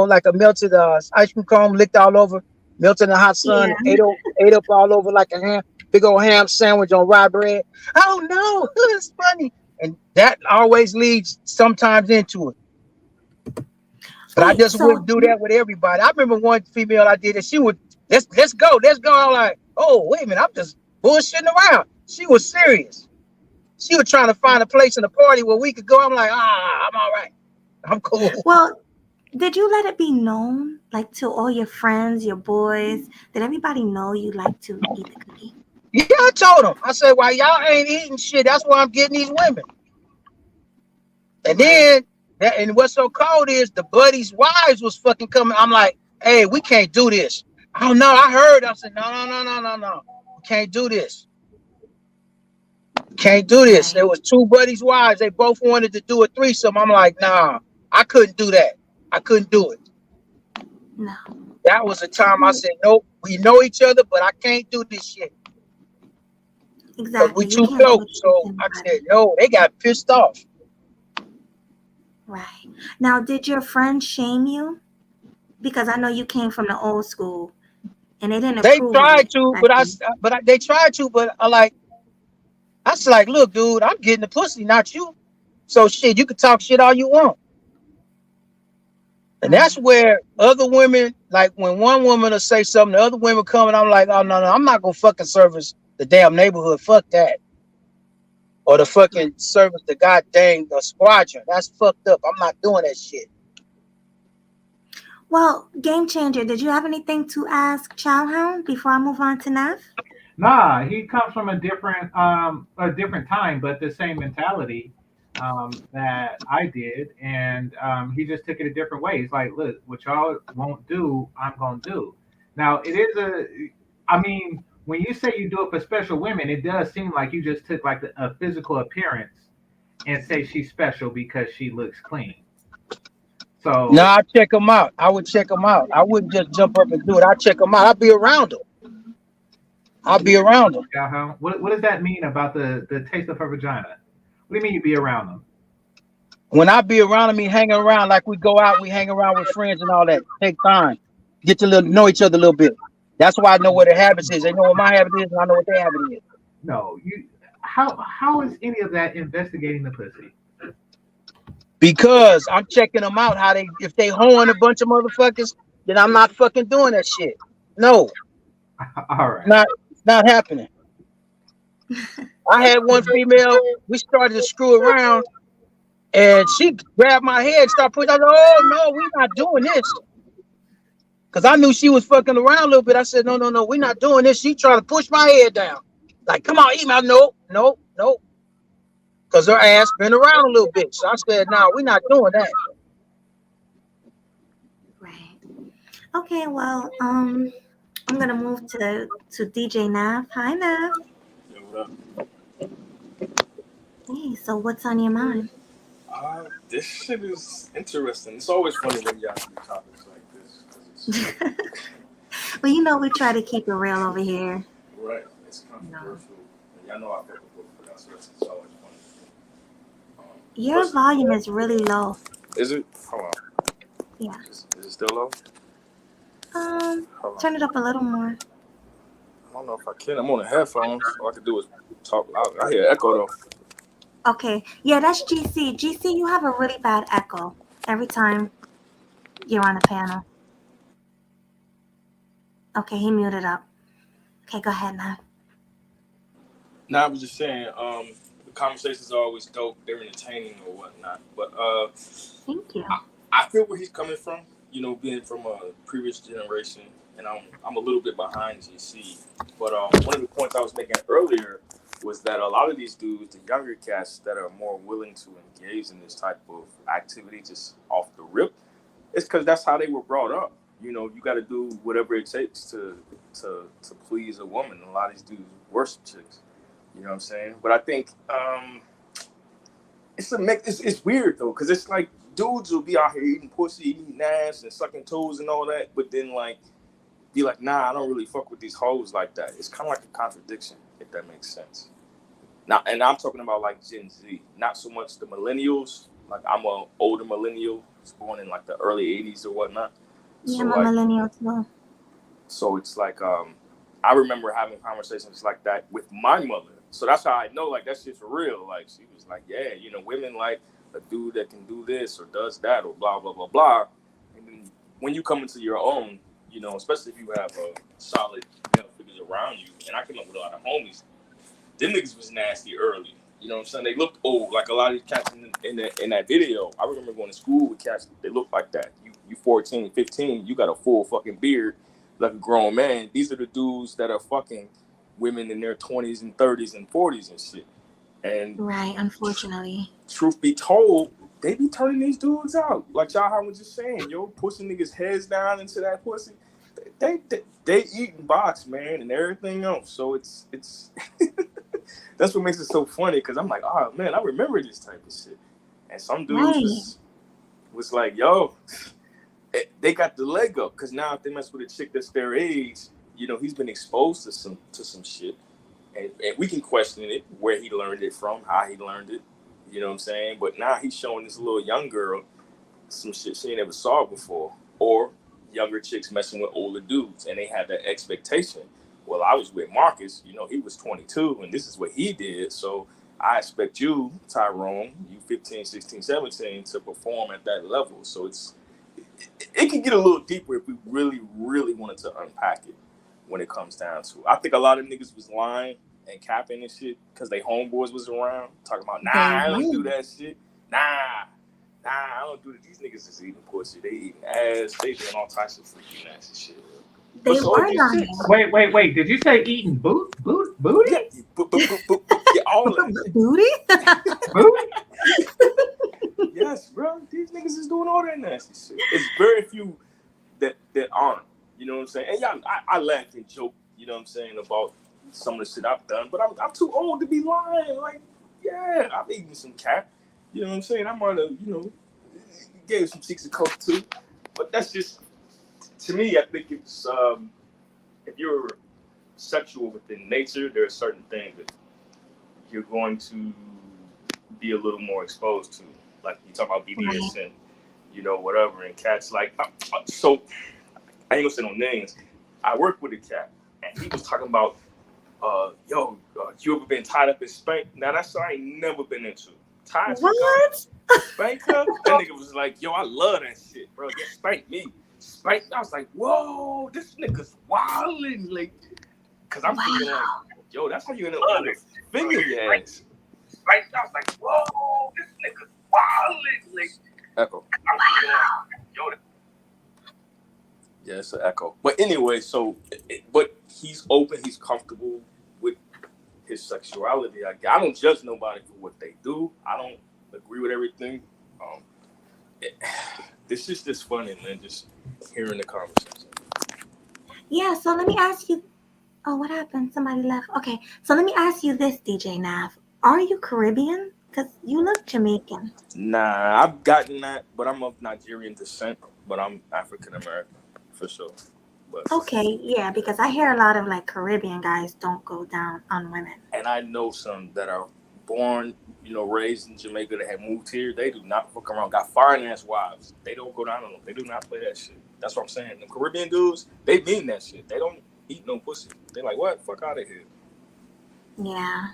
like a melted ice cream cone, licked all over, melted in the hot sun, Yeah. ate up all over like a ham, big old ham sandwich on rye bread. Oh no, it's funny. And that always leads sometimes into it. But I Wait, just wouldn't so do that with everybody. I remember one female I did, and she would let's go, let's go. I'm like, oh wait a minute, I'm just bullshitting around. She was serious. She was trying to find a place in the party where we could go. I'm like, I'm all right. I'm cool. well, did you let it be known, like to all your friends, your boys? Did everybody know you like to eat the cookie? Yeah, I told them. I said, why y'all ain't eating shit? That's why I'm getting these women. And Right. then, and what's so cold is the buddies' wives was fucking coming. I'm like, hey, we can't do this. Oh no, I heard. I said, no. We can't do this. Can't do this. Right. There was two buddies' wives. They both wanted to do a threesome. I'm like, nah, I couldn't do that. I couldn't do it. No. That was the time I Well, said, nope, we know each other, but I can't do this shit. Because we exactly. You too can't do close. it with So I said, anybody. no, they got pissed off. Right. Now, did your friends shame you? Because I know you came from the old school and they didn't They approve of tried it to, back then. they tried to, but I was like, look, dude, I'm getting the pussy, not you. So shit, you can talk shit all you want. And that's Mm, where other women, like when one woman will say something, the other women come and I'm like, oh no, I'm not gonna fucking service the damn neighborhood. Fuck that. Or the right. fucking service the goddamn the squadron. That's fucked up. I'm not doing that shit. Well, Game Changer, did you have anything to ask Chowhound before I move on to Nev? Nah, he comes from a different time, but the same mentality. that I did, and he just took it a different way. He's like, look, what y'all won't do, I'm gonna do. Now it is I mean, when you say you do it for special women, it does seem like you just took like a physical appearance and say she's special because she looks clean. No, So I check them out. I would check them out. I wouldn't just jump up and do it. I check them out. I'll be around them. I'll be around them. what does that mean about the taste of her vagina? What do you mean you be around them? When I be around them, me hanging around like we go out, we hang around with friends and all that. Take time, get to know each other a little bit. That's why I know what their habits is. They know what my habit is, and I know what their habit is. No, you. How is any of that investigating the pussy? Because I'm checking them out. How they, if they hoeing a bunch of motherfuckers, then I'm not fucking doing that shit. No, All right. not happening. I had one female. We started to screw around, and she grabbed my head and started pushing. I said, "Oh no, we're not doing this." Because I knew she was fucking around a little bit. I said, "No, we're not doing this." She tried to push my head down. Like, come on, eat my no. Because her ass been around a little bit. So I said, "No, we're not doing that." Right. Okay, well, I'm gonna move to DJ Nav. Hi, Nav. Yeah, what up? Hey, so what's on your mind? This shit is interesting. It's always funny when y'all do topics like this. 'Cause it's, Well, you know we try to keep it real over here. right, it's controversial. And y'all know I fuck with both of y'all, so it's always funny. Your Plus, volume is really low. is it? Hold on. Yeah. Is it still low? Hold on. Turn it up a little more. I don't know if I can. I'm on the headphones. All I can do is talk loud. I hear echo though. Okay. Yeah, that's GC. GC, you have a really bad echo every time you're on a panel. Okay, he muted up. Okay, go ahead now. No, I was just saying, the conversations are always dope. They're entertaining or whatnot. But Thank you. I feel where he's coming from. You know, being from a previous generation, and I'm a little bit behind GC. But one of the points I was making earlier was that a lot of these dudes, the younger cats that are more willing to engage in this type of activity just off the rip, it's because that's how they were brought up. You know, you got to do whatever it takes to please a woman. And a lot of these dudes worship chicks. You know what I'm saying? But I think it's weird though, because it's like dudes will be out here eating pussy, eating ass, and sucking toes and all that, but then like be like, nah, I don't really fuck with these hoes like that. It's kind of like a contradiction, if that makes sense. Now, and I'm talking about like Gen Z, not so much the millennials. Like I'm an older millennial, was born in like the early '80s or whatnot. Yeah, So I'm a like, millennial too. so it's like I remember having conversations like that with my mother. So that's how I know like that shit's real. Like she was like, yeah, you know, women like a dude that can do this or does that or blah blah blah blah. And then when you come into your own, you know, especially if you have a solid male figures around you, and I came up with a lot of homies. Them niggas was nasty early. You know what I'm saying? They looked old. Like a lot of these cats in that video. I remember going to school with cats. They look like that. You 14, 15. You got a full fucking beard like a grown man. These are the dudes that are fucking women in their 20s and 30s and 40s and shit. And Right, unfortunately. truth be told, they be turning these dudes out. Like Jaha was just saying, yo, pushing niggas' heads down into that pussy. They eating box, man, and everything else. So it's that's what makes it so funny, because I'm like, oh man, I remember this type of shit. And some dudes was like, yo, they got the leg up, because now if they mess with a chick that's their age, you know, he's been exposed to some shit, and we can question it, where he learned it from, how he learned it, you know what I'm saying? But now he's showing this little young girl some shit she ain't ever saw before, or younger chicks messing with older dudes, and they have that expectation. Well, I was with Marcus, you know, he was 22, and this is what he did, so I expect you, Tyrone, you 15, 16, 17, to perform at that level. So it can get a little deeper if we really, really wanted to unpack it when it comes down to it. I think a lot of niggas was lying and capping and shit because they homeboys was around, talking about, nah, I don't do that shit. Nah, I don't do that. These niggas is eating pussy. They eating ass. They doing all types of freaky nasty shit. They were lying. Wait. Did you say eating booty? Yeah, yeah, all that. Booty? Booty? these niggas is doing all that nasty shit. It's very few that aren't. You know what I'm saying? And y'all, I laugh and joke. You know what I'm saying about some of the shit I've done, but I'm too old to be lying. Like, yeah, I've eaten some cat. You know what I'm saying? I might have, gave some cheeks of coke too. But that's just, to me, I think it's if you're sexual within nature, there are certain things that you're going to be a little more exposed to. Like you talk about BDSM, whatever. And cats like, so I ain't gonna say no names. I work with a cat, and he was talking about, you ever been tied up and spanked? Now that's something I ain't never been into. Tied to her, spank her. That nigga was like, yo, I love that shit, bro. Just spank me. Spank. I was like, whoa, this nigga's wildin', like, cause I'm thinking like, yo, that's how you end up finger your ass. Right? I was like, whoa, this nigga's wildin', like. Echo. I'm thinking like, yo. Yeah, it's an echo. But anyway, but he's open, he's comfortable with his sexuality. I don't judge nobody for what they do. I don't agree with everything. This is just funny, man, just hearing the conversation. Yeah, so let me ask you. Oh, what happened? Somebody left. Okay, so let me ask you this, DJ Nav. Are you Caribbean? Because you look Jamaican. Nah, I've gotten that, but I'm of Nigerian descent, but I'm African American, for sure. But, okay, yeah, because I hear a lot of like Caribbean guys don't go down on women. And I know some that are born, raised in Jamaica that have moved here. They do not fuck around. Got foreign-ass wives. They don't go down on them. They do not play that shit. That's what I'm saying. The Caribbean dudes, they mean that shit. They don't eat no pussy. They like, what? Fuck out of here. Yeah.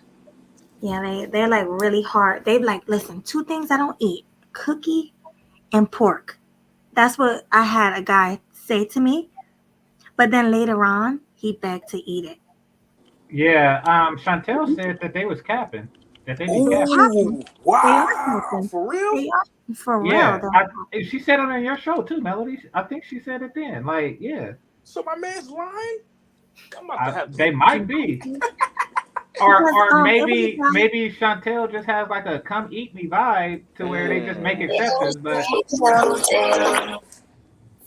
Yeah, they're like really hard. They like, listen, 2 things I don't eat. Cookie and pork. That's what I had a guy say to me. But then later on, he begged to eat it. Yeah, Chantel said that they was capping. That they be capping. Ooh, wow. They are capping. For real? They are, for Yeah, real. she said it on your show too, Melody. I think she said it then. Like, yeah. So my man's lying? I'm about to have to. They might be. Or maybe Chantel just has like a come eat me vibe to where they just make exceptions, but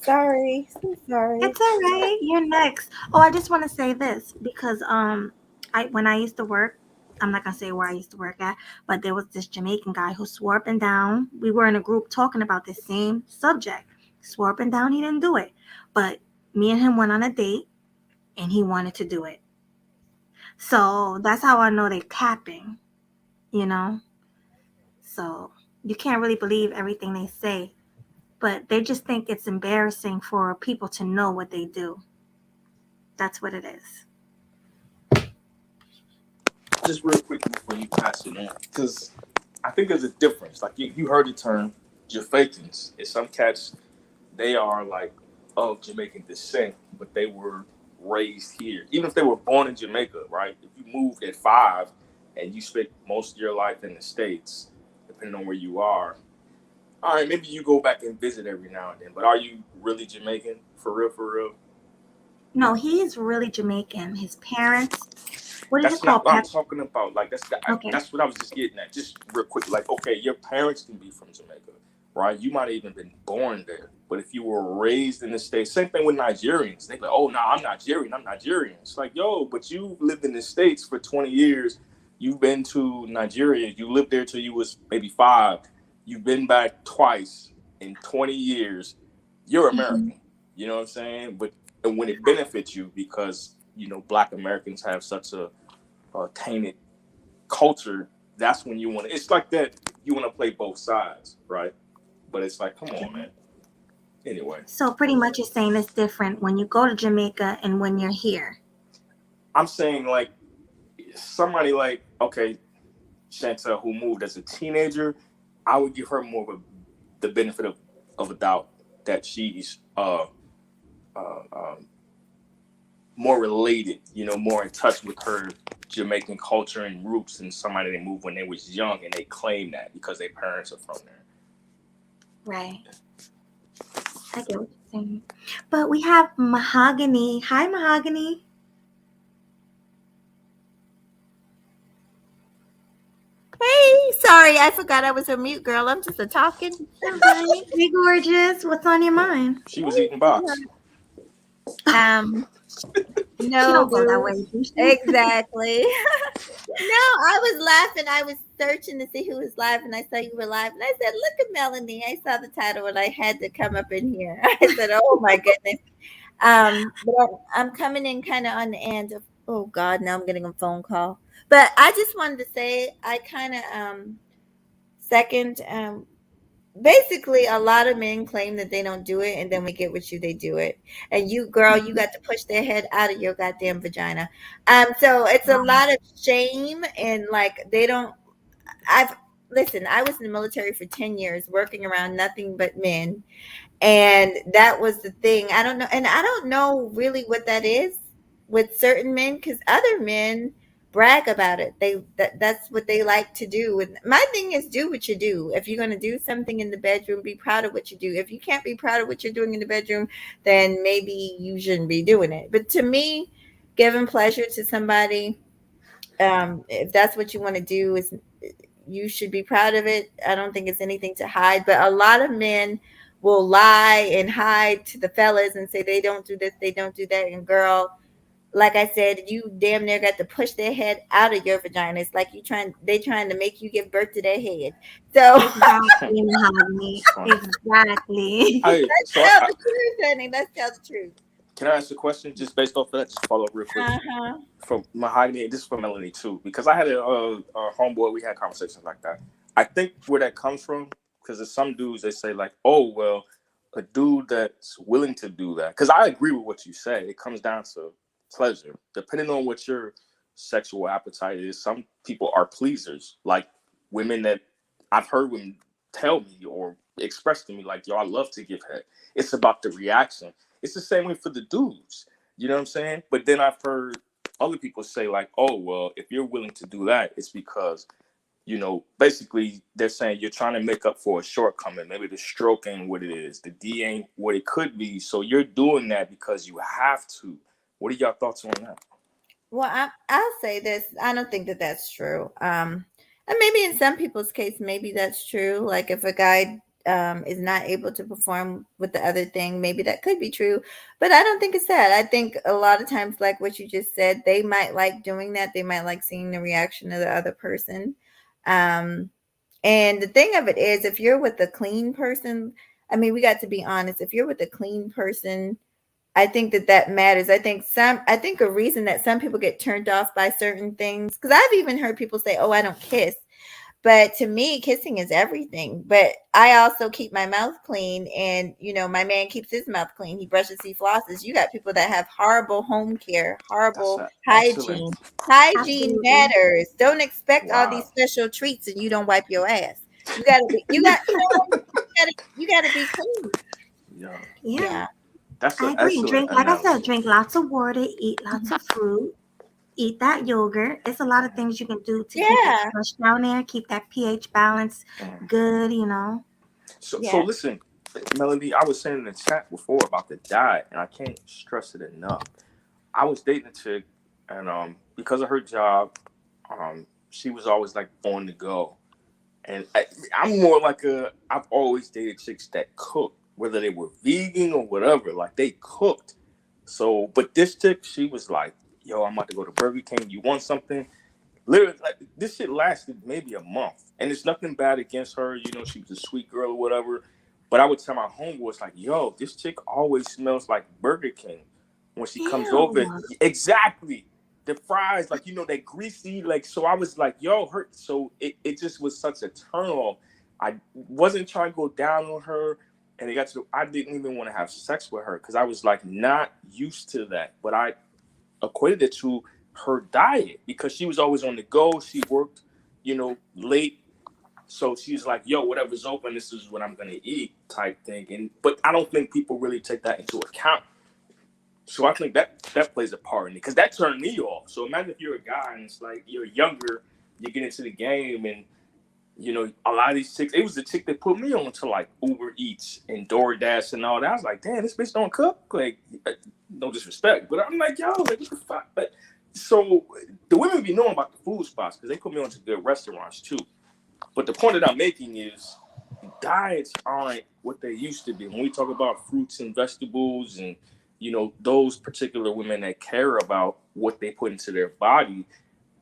Sorry. It's all right. You're next. Oh, I just want to say this because when I used to work, I'm not gonna say where I used to work at, but there was this Jamaican guy who swore up and down. We were in a group talking about the same subject. Swore up and down he didn't do it, but me and him went on a date, and he wanted to do it. So that's how I know they're capping, So you can't really believe everything they say, but they just think it's embarrassing for people to know what they do. That's what it is. Just real quick before you pass it on, because I think there's a difference. Like you heard the term Jamaicans. In some cats, they are like of Jamaican descent, but they were raised here. Even if they were born in Jamaica, right? If you moved at 5 and you spent most of your life in the States, depending on where you are, all right, maybe you go back and visit every now and then. But are you really Jamaican? For real, for real? No, he's really Jamaican. His parents. What do you That's call not what I'm talking about. Like Okay. That's what I was just getting at. Just real quick, like, okay, your parents can be from Jamaica, right? You might have even been born there. But if you were raised in the States, same thing with Nigerians. They be like, oh, no, I'm Nigerian. It's like, yo, but you lived in the States for 20 years. You've been to Nigeria. You lived there till you was maybe 5. You've been back twice in 20 years. You're American. Mm-hmm. You know what I'm saying? And when it benefits you, because, Black Americans have such a tainted culture, that's when you want to, it's like that, you want to play both sides, right? But it's like, come on, man. Anyway. So pretty much you're saying it's different when you go to Jamaica and when you're here. I'm saying like somebody like, okay, Chantel, who moved as a teenager, I would give her more of the benefit of a doubt that she's more related, more in touch with her Jamaican culture and roots than somebody that moved when they was young and they claim that because their parents are from there. Right. I get what you're saying. But we have Mahogany. Hi, Mahogany. Hey, sorry. sorry, I forgot I was a mute girl. I'm just a talking. All right. Hey, gorgeous. What's on your mind? She was eating box. Um, She no, don't go that boo. way, do she? Exactly. No, I was laughing. I was searching to see who was live, and I saw you were live, and I said, "Look at Melanie." I saw the title, and I had to come up in here. I said, "Oh my goodness." But I'm coming in kind of on the end of. Oh God, now I'm getting a phone call. But I just wanted to say I kind of second basically a lot of men claim that they don't do it, and then we get with you, they do it, and you girl, you got to push their head out of your goddamn vagina. So it's a lot of shame, and like they don't. I've Listen, I was in the military for 10 years working around nothing but men, and that was the thing. I don't know, and I don't know really what that is with certain men, because other men brag about it. That's what they like to do. And my thing is, do what you do. If you're going to do something in the bedroom, be proud of what you do. If you can't be proud of what you're doing in the bedroom, then maybe you shouldn't be doing it. But to me, giving pleasure to somebody, if that's what you want to do, is you should be proud of it. I don't think it's anything to hide, but a lot of men will lie and hide to the fellas and say they don't do this, they don't do that. And girl, like I said, you damn near got to push their head out of your vagina. It's like they trying to make you give birth to their head. So Exactly, Mahogany. It's funny. Exactly. let's So tell the truth, honey. Let's tell the truth. can I ask a question just based off of that? Just follow up real quick. Uh-huh. From Mahogany, this is for Melanie too, because I had a homeboy. We had conversations like that. I think where that comes from, because there's some dudes they say like, oh well, a dude that's willing to do that. Because I agree with what you say. It comes down to pleasure, depending on what your sexual appetite is. Some people are pleasers, like women that I've heard women tell me or express to me like, yo, I love to give head. It's about the reaction. It's the same way for the dudes. You know what I'm saying? But then I've heard other people say like, oh, well, if you're willing to do that, it's because, you know, basically they're saying you're trying to make up for a shortcoming. Maybe the stroke ain't what it is. The D ain't what it could be. So you're doing that because you have to. What are y'all thoughts on that? Well, I'll say this. I don't think that that's true. And maybe in some people's case, maybe that's true. Like if a guy is not able to perform with the other thing, maybe that could be true. But I don't think it's that. I think a lot of times, like what you just said, they might like doing that. They might like seeing the reaction of the other person. Um, and the thing of it is, if you're with a clean person, I mean, we got to be honest. If you're with a clean person, I think that matters. I think a reason that some people get turned off by certain things, because I've even heard people say, "Oh, I don't kiss," but to me, kissing is everything. But I also keep my mouth clean, and my man keeps his mouth clean. He brushes, he flosses. You got people that have horrible home care, That's horrible excellent. hygiene. Hygiene Absolutely. matters. Don't expect all these Wow. special treats and you don't wipe your ass. You gotta be. You gotta be clean. Yeah. Yeah, Yeah. That's I an agree. And excellent drink, like I said, analogy. drink lots of water, eat lots of fruit, eat that yogurt. It's a lot of things you can do to keep it Yeah. flush down there, keep that pH balance Mhm. good. So Yeah. listen, Melody, I was saying in the chat before about the diet, and I can't stress it enough. I was dating a chick, and because of her job, she was always like on the go. And I'm more like I've always dated chicks that cook, whether they were vegan or whatever, like they cooked. So, but this chick, she was like, yo, I'm about to go to Burger King. You want something? Literally, like this shit lasted maybe a month. And it's nothing bad against her. You know, she was a sweet girl or whatever. But I would tell my homeboys, like, yo, this chick always smells like Burger King when she comes over. Ew. Exactly. The fries, like, they greasy. Like, so I was like, yo, her. So it just was such a turn off. I wasn't trying to go down on her. And it got to, I didn't even want to have sex with her because I was like not used to that. But I equated it to her diet because she was always on the go. She worked, late. So she's like, yo, whatever's open, this is what I'm gonna eat type thing. But I don't think people really take that into account. So I think that plays a part in it because that turned me off. So imagine if you're a guy and it's like you're younger, you get into the game and a lot of these chicks, it was the chick that put me on to like Uber Eats and DoorDash and all that. I was like, damn, this bitch don't cook. Like, no disrespect, but I'm like, yo, like, what the fuck? But so the women be knowing about the food spots because they put me on to good restaurants too. But the point that I'm making is diets aren't what they used to be. When we talk about fruits and vegetables and, those particular women that care about what they put into their body,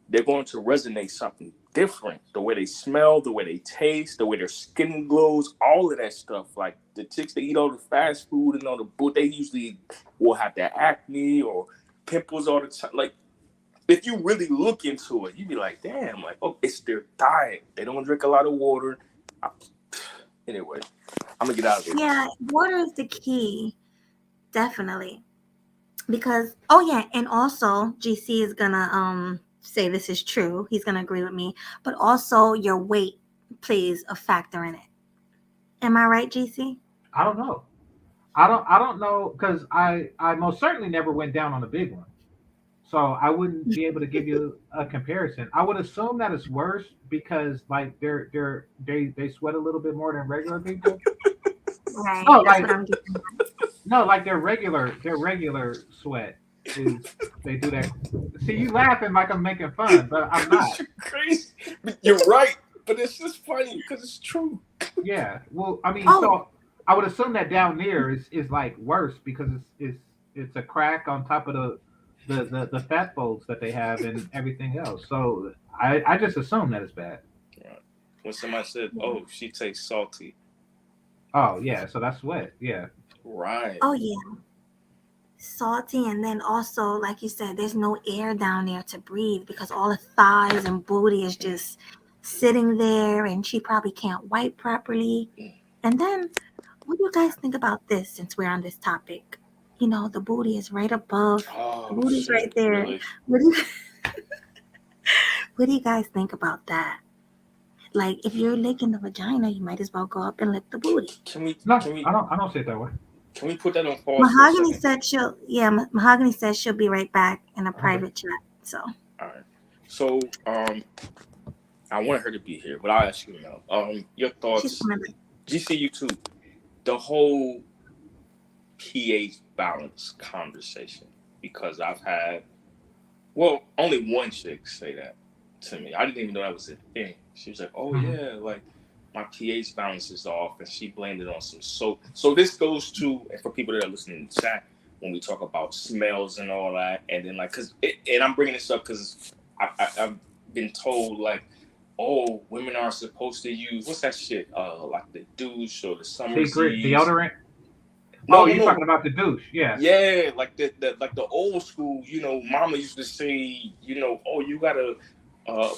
they're going to resonate something different. The way they smell, the way they taste, the way their skin glows, all of that stuff. Like the chicks that eat all the fast food and all the boot, they usually will have that acne or pimples all the time. Like, if you really look into it, you'd be like, damn, like, oh, it's their diet. They don't drink a lot of water. Anyway, I'm gonna get out of here. Yeah, water is the key, definitely. Because and also GC is gonna say this is true. He's gonna agree with me. But also your weight plays a factor in it. Am I right, GC? I don't know. I don't know because I most certainly never went down on a big one. So I wouldn't be able to give you a comparison. I would assume that it's worse because like they sweat a little bit more than regular people. Right. No, That's like what I'm getting at. no, like their regular sweat is they do that. See, you laughing like I'm making fun, but I'm not. You're crazy. You're right, but it's just funny because it's true. Yeah. Well, I mean, Oh, so I would assume that down there is like worse because it's a crack on top of the fat folds that they have and everything else. So I just assume that it's bad. Right. When somebody said, yeah. "Oh, she tastes salty," Oh yeah, so that's sweat. Yeah. right? Oh yeah. Salty, and then also, like you said, there's no air down there to breathe because all the thighs and booty is just sitting there, and she probably can't wipe properly. And then, what do you guys think about this since we're on this topic? The booty is right above, the Oh booty's shit! right there. Really? What do you, what do you guys think about that? Like, if you're licking the vagina, you might as well go up and lick the booty. Can we? No, Can we? I don't see it that way. Can we put that on pause for a Mahogany second? said Mahogany says she'll be right back in a Okay. private chat. So, All right. So, I want her to be here, but I'll ask you now. Your she's thoughts, coming back. GCU too, the whole pH balance conversation, because I've had, well, only one chick say that to me. I didn't even know that was a thing. She was like, "Oh Mhm. yeah, like my pH balance is off," and she blamed it on some soap. So this goes to, and for people that are listening in the chat, when we talk about smells and all that, and then like, and I'm bringing this up because I've been told like, oh, women are supposed to use what's that shit? Like the douche or the summer Secret seas. deodorant. No, Oh, no, you're no. talking about the douche. Yeah. Yeah, like the old school, mama used to say, oh, you gotta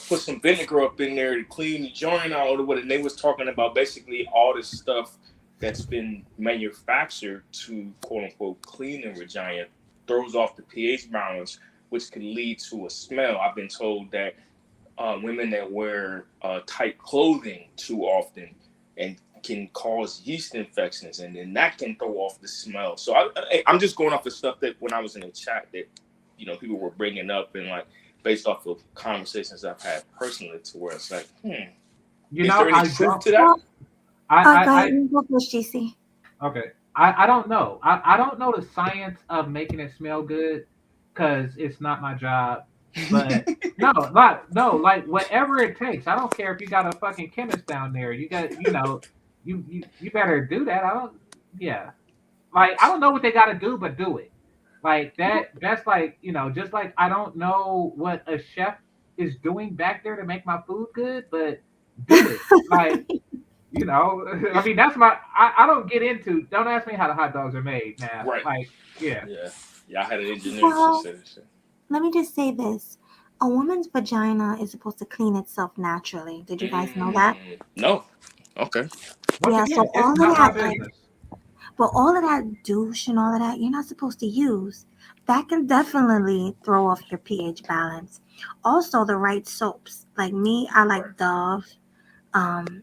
put some vinegar up in there to clean the joint out or what. And they was talking about basically all this stuff that's been manufactured to quote unquote clean the vagina throws off the pH balance, which can lead to a smell. I've been told that women that wear tight clothing too often and can cause yeast infections, and then that can throw off the smell. So I'm just going off the stuff that when I was in the chat that people were bringing up, and like based off of conversations I've had personally, to where it's like, You is know, there any I truth don't. to that? Well, I, go I, ahead and go first, GC. Okay. I don't know. I don't know the science of making it smell good because it's not my job. But like whatever it takes. I don't care if you got a fucking chemist down there. You got you better do that. Yeah. Like I don't know what they gotta do, but do it. Like that's like, just like I don't know what a chef is doing back there to make my food good, but do it. Like I mean, that's I don't get into, don't ask me how the hot dogs are made now. Right. Like, yeah. Yeah, I had an engineer who Well, said this shit. let me just say this. A woman's vagina is supposed to clean itself naturally. Did you guys know that? No. Okay. Once Yeah, again, so all it's of not my that, like, business. but all of that douche and all of that, you're not supposed to use. That can definitely throw off your pH balance. Also, the right soaps. Like me, I like Dove. Um,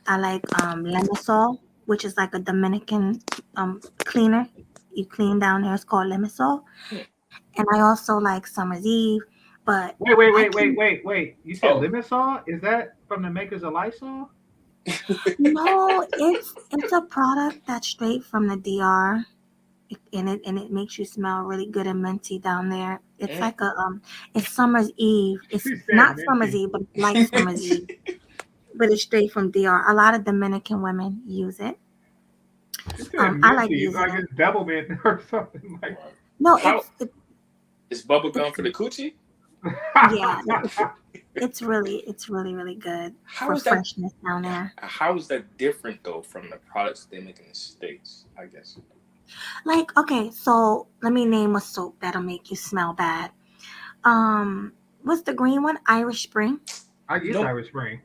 I like Lemisol, which is like a Dominican cleaner. You clean down there. It's called Lemisol. And I also like Summer's Eve. But I can Wait. You said Oh. Limisol? Is that from the makers of Lysol? no, it's a product that's straight from the DR. And it makes you smell really good and minty down there. It's like it's Summer's Eve. It's She said not Summer's minty. Eve, but it's like Summer's Eve. but it's straight from DR. A lot of Dominican women use it. You said I like minty, using like it. it's Devilment or something like. Right. No, How it's is bubble it's gum for the coochie? yeah, it's really really good How for is that? freshness down there. How is that different though from the products they make in the States? I guess. Like, okay, so let me name a soap that'll make you smell bad. What's the green one? Irish Spring. I use Nope. Irish Spring.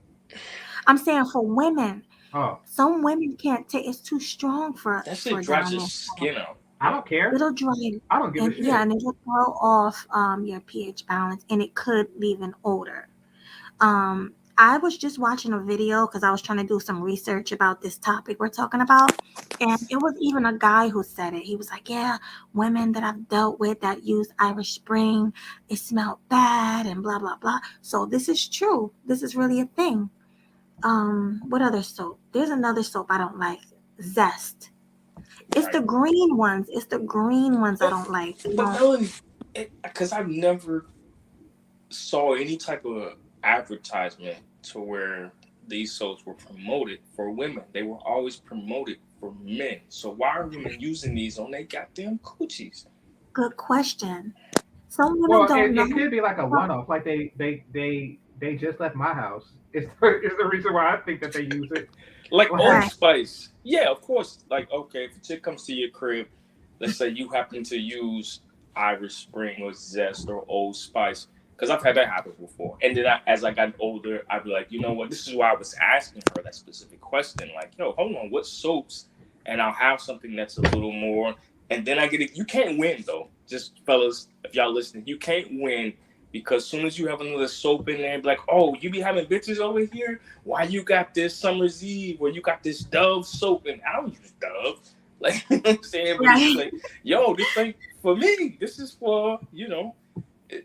I'm saying for women. Oh, Some women can't take. It's too strong That shit for dries down your there. skin out. I don't care. It'll dry it, I don't give a and yeah, shit. and it'll throw off your pH balance, and it could leave an odor. I was just watching a video because I was trying to do some research about this topic we're talking about, and it was even a guy who said it. He was like, "Yeah, women that I've dealt with that use Irish Spring, it smelled bad, and blah blah blah." So this is true. This is really a thing. What other soap? There's another soap I don't like. Zest. It's Right. the green ones. It's the green ones I But don't like. They but don't. Melanie, because I've never saw any type of advertisement to where these soaps were promoted for women. They were always promoted for men. So why are women using these on their goddamn coochies? Good question. Some women Well, don't know. it could be like a one off. Like they just left my house. It's the reason why I think that they use it. Like Old Like, Right. Spice. Yeah, of course. Like, okay, if a chick comes to your crib, let's say you happen to use Irish Spring or Zest or Old Spice, because I've had that happen before. And then as I got older, I'd be like, you know what? This is why I was asking her that specific question. Like, yo, hold on, what soaps? And I'll have something that's a little more. And then I get it. You can't win, though. Just fellas, if y'all listening, you can't win because soon as you have another soap in there, be like, oh, you be having bitches over here? Why you got this Summer's Eve or you got this Dove soap? And I don't use Dove. Like, you know what I'm saying? But it's Right. like, yo, this ain't for me. This is for,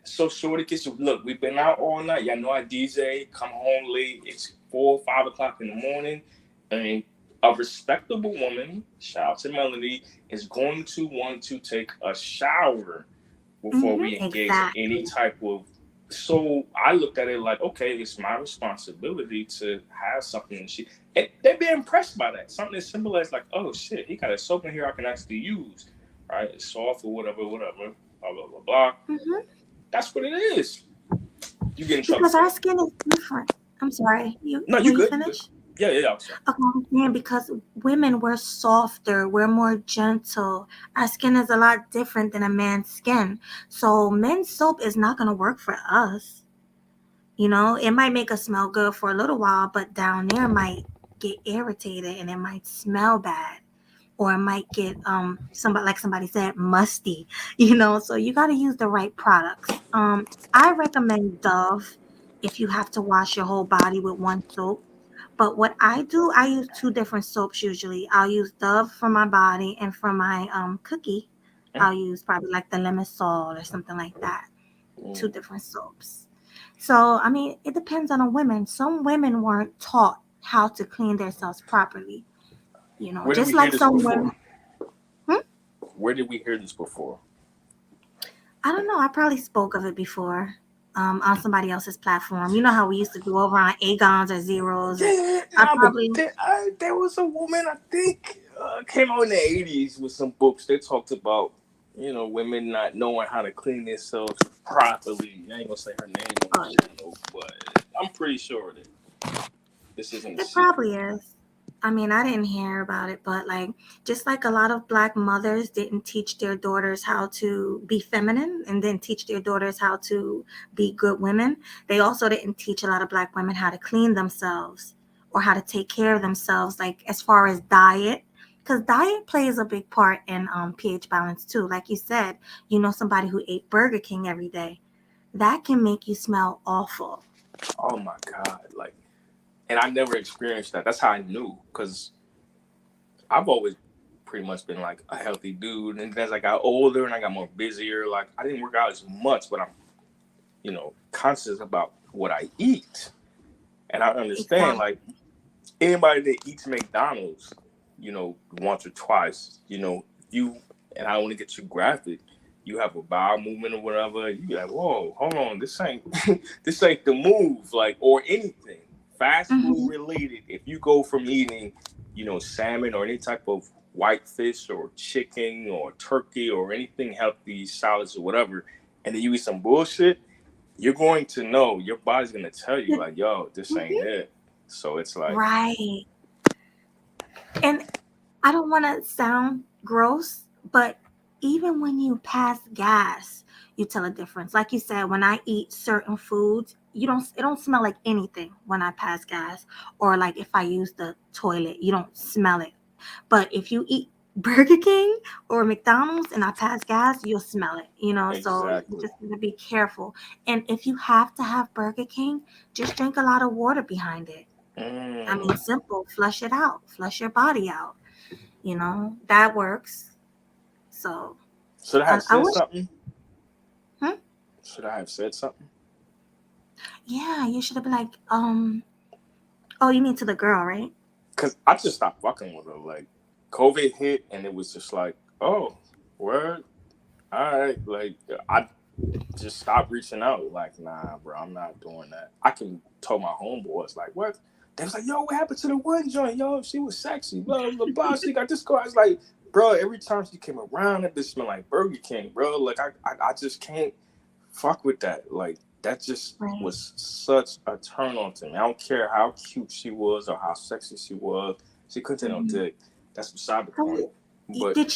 So shorty gets you. Look, we've been out all night. Y'all know I DJ, come home late. It's 4 or 5 o'clock in the morning. I mean, a respectable woman, shout out to Melanie, is going to want to take a shower before we engage in any Exactly. type of. So I looked at it like, okay, it's my responsibility to have something. And they'd be impressed by that. Something as simple as like, oh shit, he got a soap in here I can actually use, right? It's soft or whatever, blah blah blah blah. hmm That's what it is. You get in trouble Because for our that. skin is different. I'm sorry. You No, will you you good. You good. finish? Yeah. I'm sorry. Okay, I'm saying because women we're softer, we're more gentle. Our skin is a lot different than a man's skin. So men's soap is not gonna work for us. You know, it might make us smell good for a little while, but down there might get irritated and it might smell bad. Or it might get somebody said musty, so you got to use the right products. I recommend Dove if you have to wash your whole body with one soap. But what I do, I use two different soaps usually. I'll use Dove for my body, and for my cookie I'll use probably like the lemon salt or something like that. Two Mm. different soaps. So I mean, it depends on a woman. Some women weren't taught how to clean themselves properly, Where did just we hear like this some women. before? Hmm? Where did we hear this before? I don't know. I probably spoke of it before on somebody else's platform. You know how we used to go over on Agons or Zeros, and Yeah, I nah, but probably. there was a woman I think came out in the '80s with some books that talked about women not knowing how to clean themselves properly. I ain't gonna say her name on Oh, the channel, but I'm pretty sure that this isn't a it secret. probably is. I mean, I didn't hear about it, but like, just like a lot of black mothers didn't teach their daughters how to be feminine and then teach their daughters how to be good women, they also didn't teach a lot of black women how to clean themselves or how to take care of themselves, like as far as diet. Because diet plays a big part in pH balance too. Like you said, somebody who ate Burger King every day, that can make you smell awful. Oh my god! Like, and I never experienced that. That's how I knew because I've always pretty much been like a healthy dude. And as I got older and I got more busier, like I didn't work out as much, but I'm conscious about what I eat. And I understand, Exactly. like, anybody that eats McDonald's, once or twice, you, and I want to get too graphic, you have a bowel movement or whatever, you be like, whoa, hold on, this ain't, this ain't the move, like, or anything. fast food Mhm. related, if you go from eating, salmon or any type of white fish or chicken or turkey or anything healthy, salads or whatever, and then you eat some bullshit, you're going to know, your body's going to tell you, like, yo, this ain't Mhm. it. So it's like, Right. And I don't want to sound gross, but even when you pass gas, you tell a difference. Like you said, when I eat certain foods, it don't smell like anything when I pass gas, or like if I use the toilet, you don't smell it. But if you eat Burger King or McDonald's and I pass gas, you'll smell it, so you exactly. just need to be careful. And if you have to have Burger King, just drink a lot of water behind it. I mean, Mm. simple, flush it out, flush your body out. That works. So Should I have I said wish. something? Hmm? Should I have said something? Yeah, you should have been like, oh, you mean to the girl, right? Because I just stopped fucking with her. Like, COVID hit, and it was just like, oh, word, all right. Like, I just stopped reaching out. Like, nah, bro, I'm not doing that. I can tell my homeboys, like, what? They was like, yo, what happened to the one joint? Yo, she was sexy, blah, blah, blah. She got this car. I was like, bro, every time she came around, it just smelled like Burger King, bro. Like, I just can't fuck with that. Like, that just Right. was such a turn on to me. I don't care how cute she was or how sexy she was. She couldn't take no Mhm. dick. That's beside the point. So, But did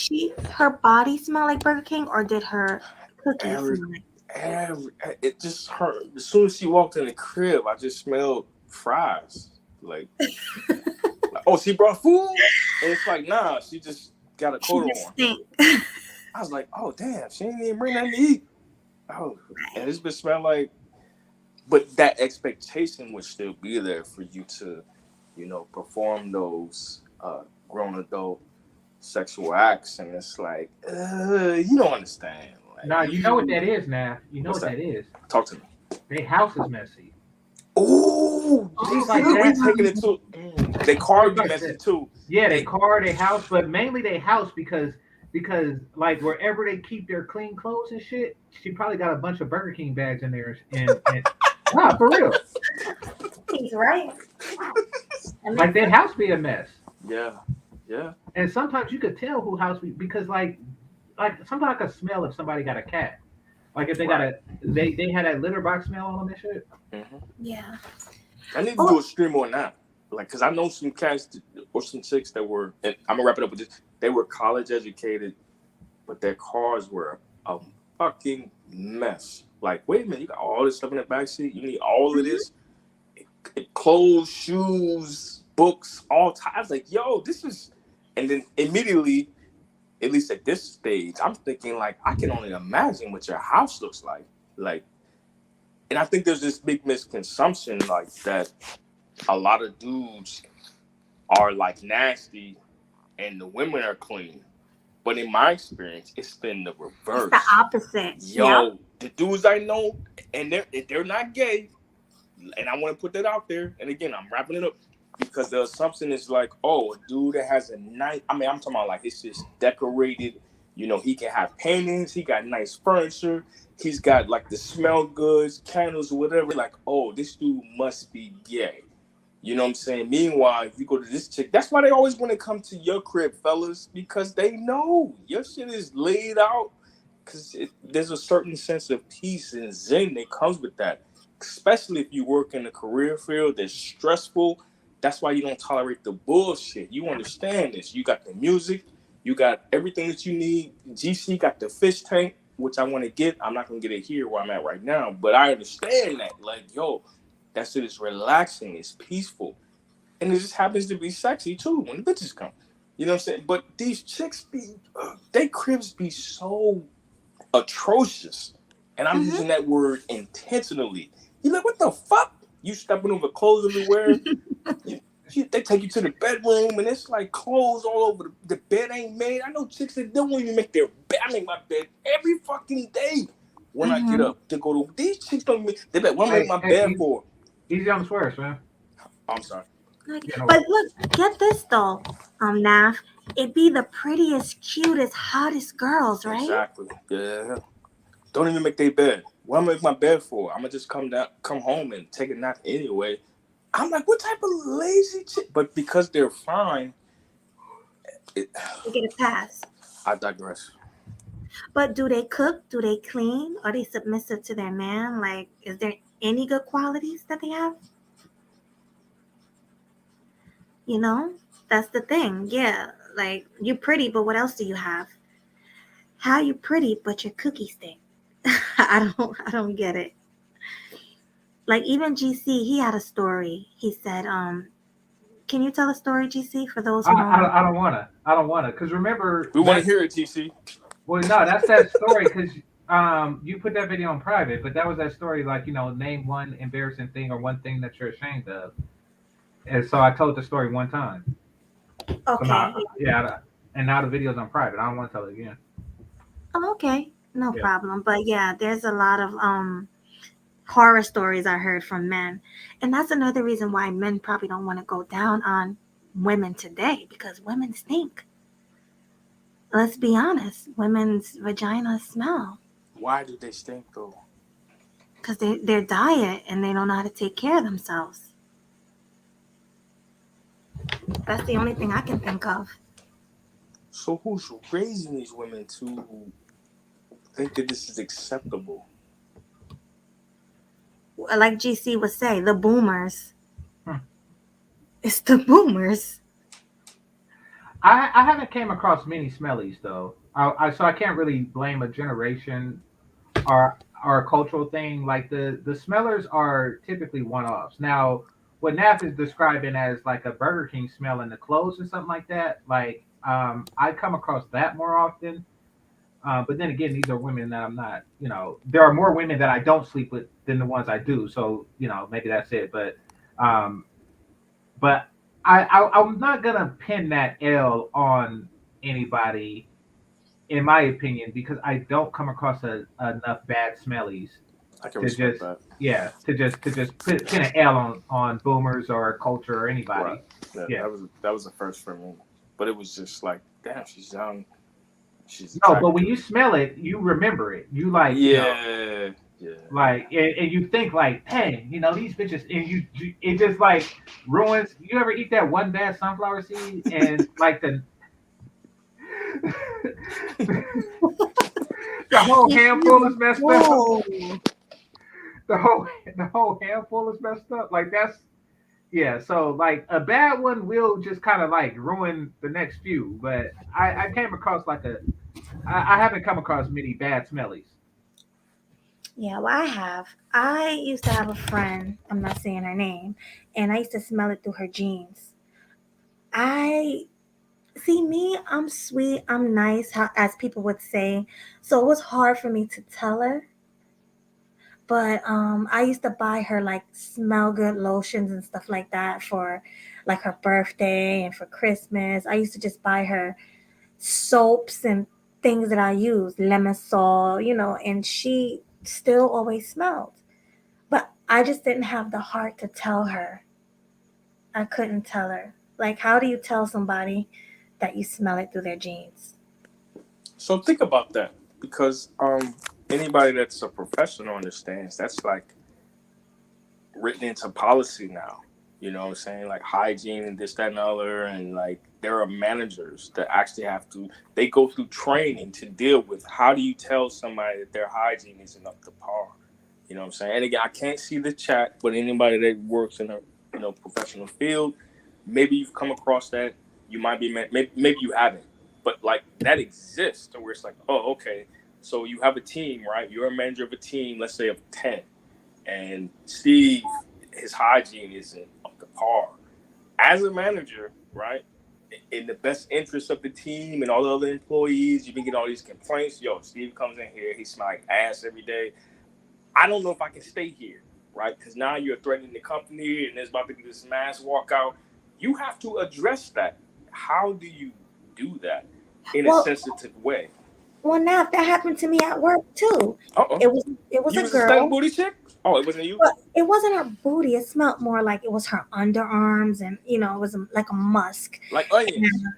her body smell like Burger King, or did her cookies every smell like? every it just hurt. As soon as she walked in the crib, I just smelled fries. Like, oh, she brought food, and it's like, nah, she just got a She coat just on. stink. I was like, oh damn, she didn't even bring nothing to eat. Oh, and this bitch smelled like, but that expectation would still be there for you to, perform those grown adult sexual acts, and it's like, you don't understand. Like, Now you know what that is. Now you know what's what that? that is. Talk to me. Their house is messy. Oh, Shit DC, like Oh, we that. taking it to they car Shit be like messy that. too. Yeah, they They car, they house, but mainly they house because like wherever they keep their clean clothes and shit, she probably got a bunch of Burger King bags in there and nah, for real. he's right. That Like makes that sense. house be a mess. yeah, yeah. And sometimes you could tell who house be because like sometimes I could smell if somebody got a cat. Like if they got Right. they had that litter box smell on them and shit. Hmm. Yeah. I need to do Oh. a stream on that. Like, cause I know some cats or some chicks that were, and I'm gonna wrap it up with this. They were college educated, but their cars were a fucking mess. Like, wait a minute, you got all this stuff in the backseat. You need all of Mhm. this, clothes, shoes, books, all ties. Like, yo, this is. And then immediately, at least at this stage, I'm thinking like, I can only imagine what your house looks like. And I think there's this big misconception like that a lot of dudes are like nasty and the women are clean. But in my experience, it's been the It's the reverse. opposite. Yep. Yo, the dudes I know, and they're not gay, and I want to put that out there. And again, I'm wrapping it up because the assumption is like, oh, a dude that has a nice. I mean, I'm talking about like it's just decorated. He can have paintings. He got nice furniture. He's got like the smell goods, candles, or whatever. Like, oh, this dude must be gay. You know what I'm saying? Meanwhile, if you go to this chick, that's why they always want to come to your crib, fellas, because they know your shit is laid out. Because there's a certain sense of peace and zen that comes with that, especially if you work in a career field that's stressful. That's why you don't tolerate the bullshit. You understand this. You got the music, you got everything that you need. GC got the fish tank, which I want to get. I'm not going to get it here where I'm at right now, but I understand that. Like, yo, that shit is relaxing. It's peaceful. And it just happens to be sexy too when the bitches come. You know what I'm saying? But these chicks be, they cribs be so atrocious. And I'm Mhm. using that word intentionally. You're like, what the fuck? You stepping over clothes everywhere. They take you to the bedroom and it's like clothes all over. The bed ain't made. I know chicks that don't even make their bed. I make my bed every fucking day when I get Mhm. up to go to. These chicks don't make. They like, what am I make Hey, my hey, bed for? easy on the swears, man. I'm sorry. Like, Yeah, no but worries. look, get this though, Nav. It be the prettiest, cutest, hottest girls, right? Exactly. Yeah. Don't even make their bed. What am I make my bed for? I'm gonna just come home and take a nap anyway. I'm like, what type of lazy chick? But because they're fine, You get a pass. I digress. But do they cook? Do they clean? Are they submissive to their man? Like, is there any good qualities that they have? You know, that's the thing. Yeah, like you're pretty, but what else do you have? How you pretty, but your cookie stink? I don't get it. Like even GC, he had a story. He said, can you tell a story, GC, for those who don't know? I don't wanna. I don't wanna. Cause remember We want to that. hear it, TC. Well, no, that's that story. Cause you put that video on private, but that was that story. Like name one embarrassing thing or one thing that you're ashamed of. And so I told the story one time. So Okay. now, yeah, and now the video's on private. I don't want to tell it again. Oh, okay. No Yeah. problem. But yeah, there's a lot of horror stories I heard from men. And that's another reason why men probably don't want to go down on women today because women stink. Let's be honest. Women's vaginas smell Why do they stink though? because they're diet and they don't know how to take care of themselves. That's the only thing I can think of. So who's raising these women to think that this is acceptable? Like GC would say, the boomers. Hmm. It's the boomers. I haven't came across many smellies though. So I can't really blame a generation or a cultural thing. Like the smellers are typically one offs. Now, what Nap is describing as like a Burger King smell in the clothes or something like that, like I come across that more often. But then again, these are women that I'm not. There are more women that I don't sleep with than the ones I do. So maybe that's it. Um, but I'm not gonna pin that L on anybody, in my opinion, because I don't come across enough bad smellies I can to respect just that. to just pin an L on boomers or culture or anybody. Right. Yeah, Yeah. that was the first for me. But it was just like, damn, she's young. She's No, but when attractive. you smell it, you remember it. You like Yeah. Yeah. like and you think like, dang, these bitches, and it just like ruins. You ever eat that one bad sunflower seed and like the whole handful is messed up. Oh, The whole the whole handful is messed up. Like that's yeah. So like a bad one will just kind of like ruin the next few. But I came across like I haven't come across many bad smellies. yeah, well, I have. I used to have a friend, I'm not saying her name, and I used to smell it through her jeans. I see me, I'm sweet, I'm nice, how, as people would say. So it was hard for me to tell her. But I used to buy her like smell good lotions and stuff like that for like her birthday and for Christmas. I used to just buy her soaps and things that I use, lemon salt, and she still always smelled. But I just didn't have the heart to tell her. I couldn't tell her. Like, how do you tell somebody that you smell it through their jeans? So think about that. Because anybody that's a professional understands that's like written into policy now. You know what I'm saying? Like hygiene and this, that, and the other. And like there are managers that actually have to, they go through training to deal with how do you tell somebody that their hygiene isn't up to par. You know what I'm saying? And again, I can't see the chat, but anybody that works in a professional field, maybe you've come across that. You might be, maybe you haven't, but like that exists to where it's like, oh, okay. So you have a team, right? You're a manager of a team, let's say of 10, and Steve, his hygiene isn't up to par. As a manager, right, in the best interest of the team and all the other employees, you've been getting all these complaints. Yo, Steve comes in here, he smells like ass every day. I don't know if I can stay here, right? Because now you're threatening the company and there's about to be this mass walkout. You have to address that. How do you do that in a Well, sensitive way? well, now that happened to me at work too. Uh-oh. It was You a was a stank girl. booty chick? Oh, it wasn't you? But it wasn't her booty. It smelled more like it was her underarms, and it was like a musk. Like onions. And,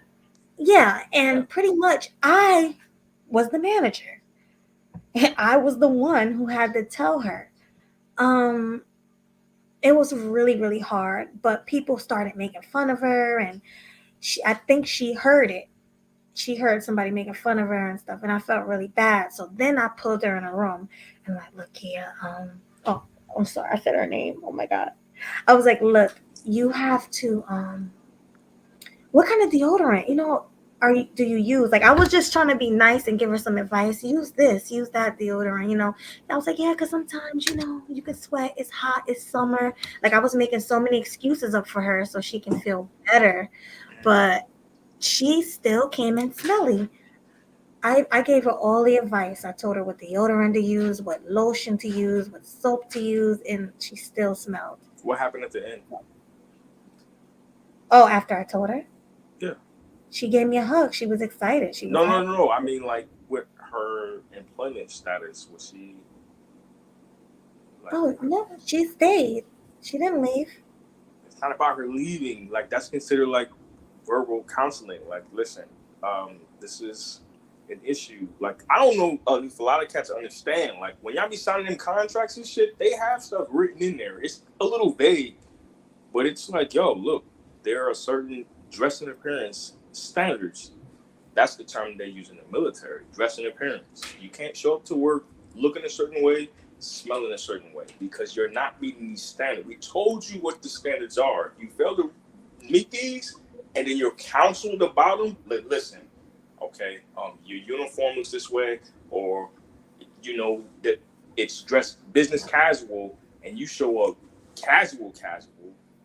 yeah, and Yeah. pretty much I was the manager. I was the one who had to tell her. Um, it was really, really hard. But people started making fun of her, and I think she heard it. She heard somebody making fun of her and stuff, and I felt really bad. So then I pulled her in a room and like, look here, oh, I'm sorry, I said her name. Oh my god. I was like, look, you have to what kind of deodorant, do you use? Like, I was just trying to be nice and give her some advice. Use this, use that deodorant, And I was like, yeah, because sometimes, you can sweat. It's hot. It's summer. Like, I was making so many excuses up for her so she can feel better. But she still came in smelly. I gave her all the advice. I told her what deodorant to use, what lotion to use, what soap to use, and she still smelled. What happened at the end? Oh, after I told her? Yeah. She gave me a hug. She was excited. She was happy. No. I mean, like, with her employment status, was she? Like, Oh no, she stayed. She didn't leave. it's not about her leaving. Like, that's considered like verbal counseling. Like, listen, this is an issue. Like, I don't know if a lot of cats understand. Like, when y'all be signing them contracts and shit, they have stuff written in there. It's a little vague, but it's like, yo, look, there are certain dress and appearance standards. That's the term they use in the military. Dress and appearance. You can't show up to work looking a certain way, smelling a certain way, because you're not meeting these standards. We told you what the standards are. You fail to meet these, and then you're counseled about them. Like, listen, okay, your uniform looks this way, or that it's dressed business casual, and you show up casual.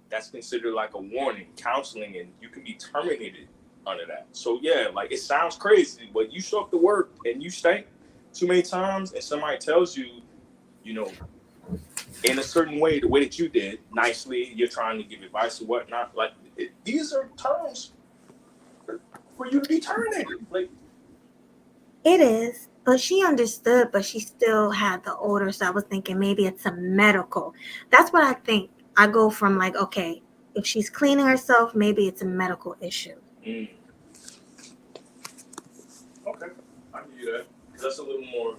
That's considered like a warning, counseling, and you can be terminated under that. So yeah, like, it sounds crazy, but you show up to work and you stink too many times, and somebody tells you, in a certain way, the way that you did, nicely, you're trying to give advice or whatnot. Like, these are terms for you to be terminated. Like, It is, but she understood, but she still had the odor. So I was thinking maybe it's a medical. That's what I think. I go from like, okay, if she's cleaning herself, maybe it's a medical issue. Okay, I can do that. That's a little more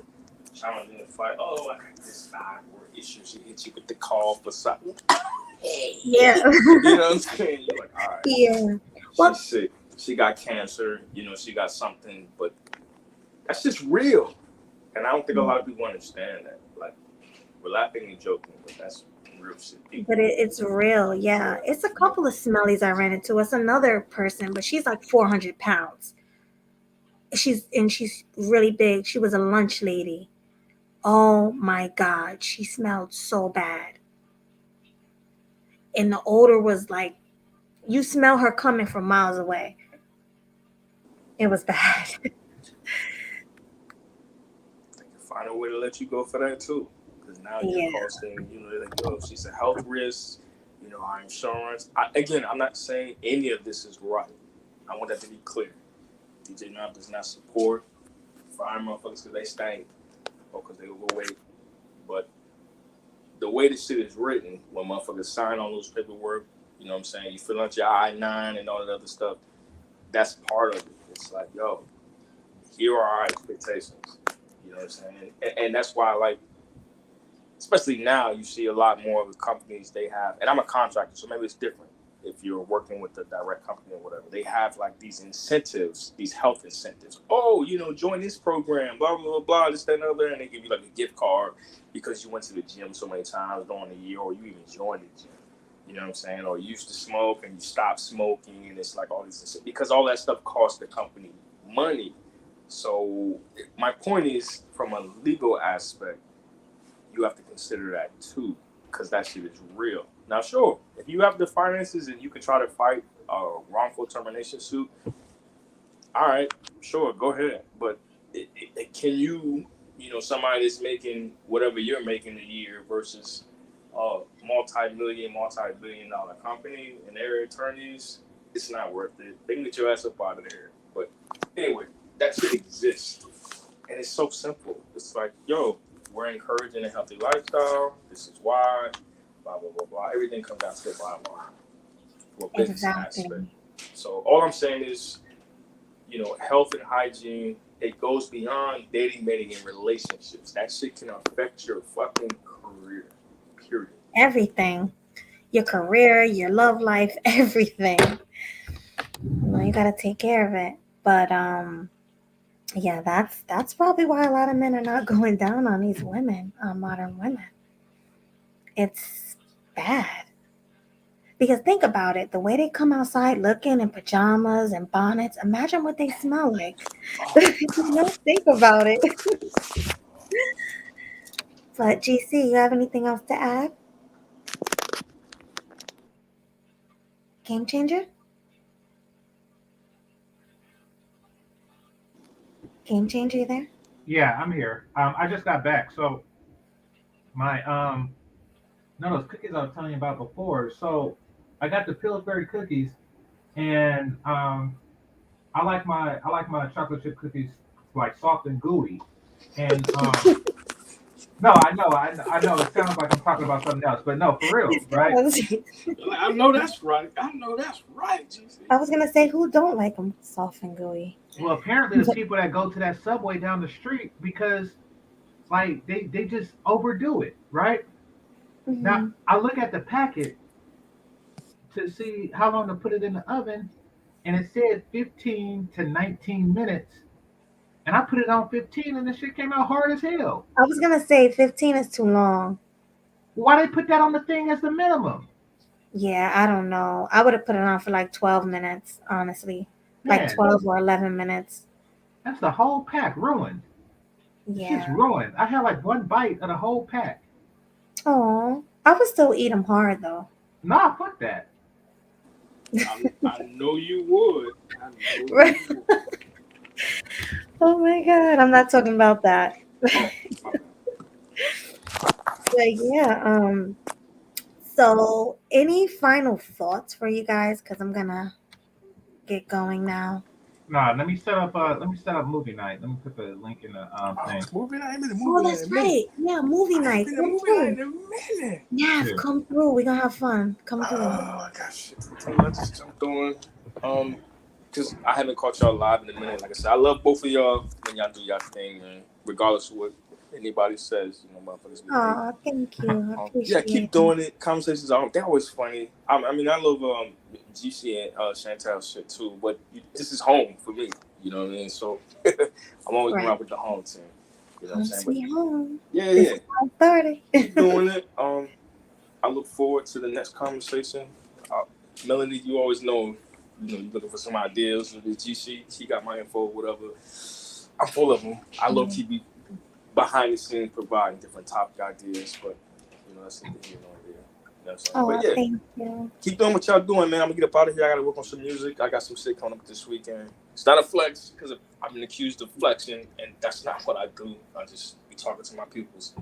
challenging to fight. Oh, I got this thyroid issue. She hit you with the cough or something. Yeah. You know what I'm saying? You're like, all right. Yeah. She's sick. She got cancer. She got something, but that's just real. And I don't think a lot of people understand that. Like, we're laughing and joking, but that's real shit. But it's real, yeah. It's a couple of smellies I ran into. It's another person, but she's like 400 pounds. She's really big. She was a lunch lady. Oh my God, she smelled so bad. And the odor was like, you smell her coming from miles away. It was bad. They can find a way to let you go for that too. Because now you're costing, they're like, yo, she's a health risk, our insurance. I'm not saying any of this is right. I want that to be clear. DJ Knob does not support fire motherfuckers because they stink or because they overweight. But the way this shit is written, when motherfuckers sign on those paperwork, you know what I'm saying? You fill out your I-9 and all that other stuff. That's part of it. It's like, yo, here are our expectations. You know what I'm saying? And that's why, like, especially now, you see a lot more of the companies they have. And I'm a contractor, so maybe it's different if you're working with a direct company or whatever. They have, like, these incentives, these health incentives. Oh, join this program, blah, blah, blah, blah, this, that, and other. And they give you, like, a gift card because you went to the gym so many times during the year, or you even joined the gym. You know what I'm saying? Or you used to smoke and you stopped smoking, and it's like all these, because all that stuff costs the company money. So my point is, from a legal aspect, you have to consider that too, because that shit is real. Now, sure, if you have the finances and you can try to fight a wrongful termination suit, all right, sure, go ahead. But can you, somebody that's making whatever you're making a year versus a multi-billion-dollar company and their attorneys, it's not worth it. They can get your ass up out of there. But anyway, that shit exists. And it's so simple. It's like, yo, we're encouraging a healthy lifestyle. This is why, blah, blah, blah, blah. Everything comes down to the bottom line. For business aspect. So all I'm saying is, health and hygiene, it goes beyond dating, mating, and relationships. That shit can affect your fucking career. Period. Everything. your career, your love life, everything. You gotta take care of it. But yeah, that's probably why a lot of men are not going down on these women, on modern women. It's bad. Because think about it, the way they come outside looking in pajamas and bonnets, imagine what they smell like. Think about it. But GC, you have anything else to add? Game changer? Game changer, you there? Yeah, I'm here. I just got back, so my no, those cookies I was telling you about before. So I got the Pillsbury cookies, and I like my chocolate chip cookies like soft and gooey. And no, I know it sounds like I'm talking about something else, but no, for real, right? I know that's right. I know that's right, GC. I was gonna say, who don't like them soft and gooey? Well, apparently the people that go to that Subway down the street because like they just overdo it, right? Now Hmm. I look at the packet to see how long to put it in the oven, and it said 15 to 19 minutes, and I put it on 15, and the shit came out hard as hell. I was gonna say 15 is too long. Why they put that on the thing as the minimum? Yeah, I don't know. I would have put it on for like 12 minutes, honestly. Like Man, 12 or 11 minutes. that's the whole pack ruined. The Yeah. shit's ruined. I had like one bite of the whole pack. Oh, I would still eat them hard though. Nah, fuck that. I know you would. I know Right. you would. Oh my God, I'm not talking about that. Oh, my bad. But yeah, so any final thoughts for you guys? Because I'm gonna get going now. Nah, let me set up movie night. Let me put the link in the thing. Movie night, I ain't been to Oh, movie night that's in a minute. right. Yeah, movie I ain't night. been to Come movie night through. in a minute. Yeah, Yeah. come through. We're gonna have fun. Come through. I got shit to tell you. I just jumped on. Because I haven't caught y'all live in a minute. Like I said, I love both of y'all when y'all do y'all thing, man. Regardless of what anybody says, motherfuckers be great. Oh, thank you. I Yeah, appreciate keep it. doing it. Conversations are they're always funny. I mean, I love GC and Chantel shit too. But this is home for me. You know what I mean? So I'm always Right. around with the home team. You know what I'm Home saying? But sweet home. yeah, This yeah. is 5:30. Keep doing it. I look forward to the next conversation. Melanie, you always know, you're looking for some ideas with this GC. She got my info, whatever. I'm full of them. I low key be behind the scenes providing different topic ideas, but that's neither here nor there. You know what I'm saying? Oh, But yeah, thank you. keep doing what y'all doing, man. I'm gonna get up out of here. I gotta work on some music. I got some shit coming up this weekend. It's not a flex because I've been accused of flexing, and that's not what I do. I just be talking to my peoples.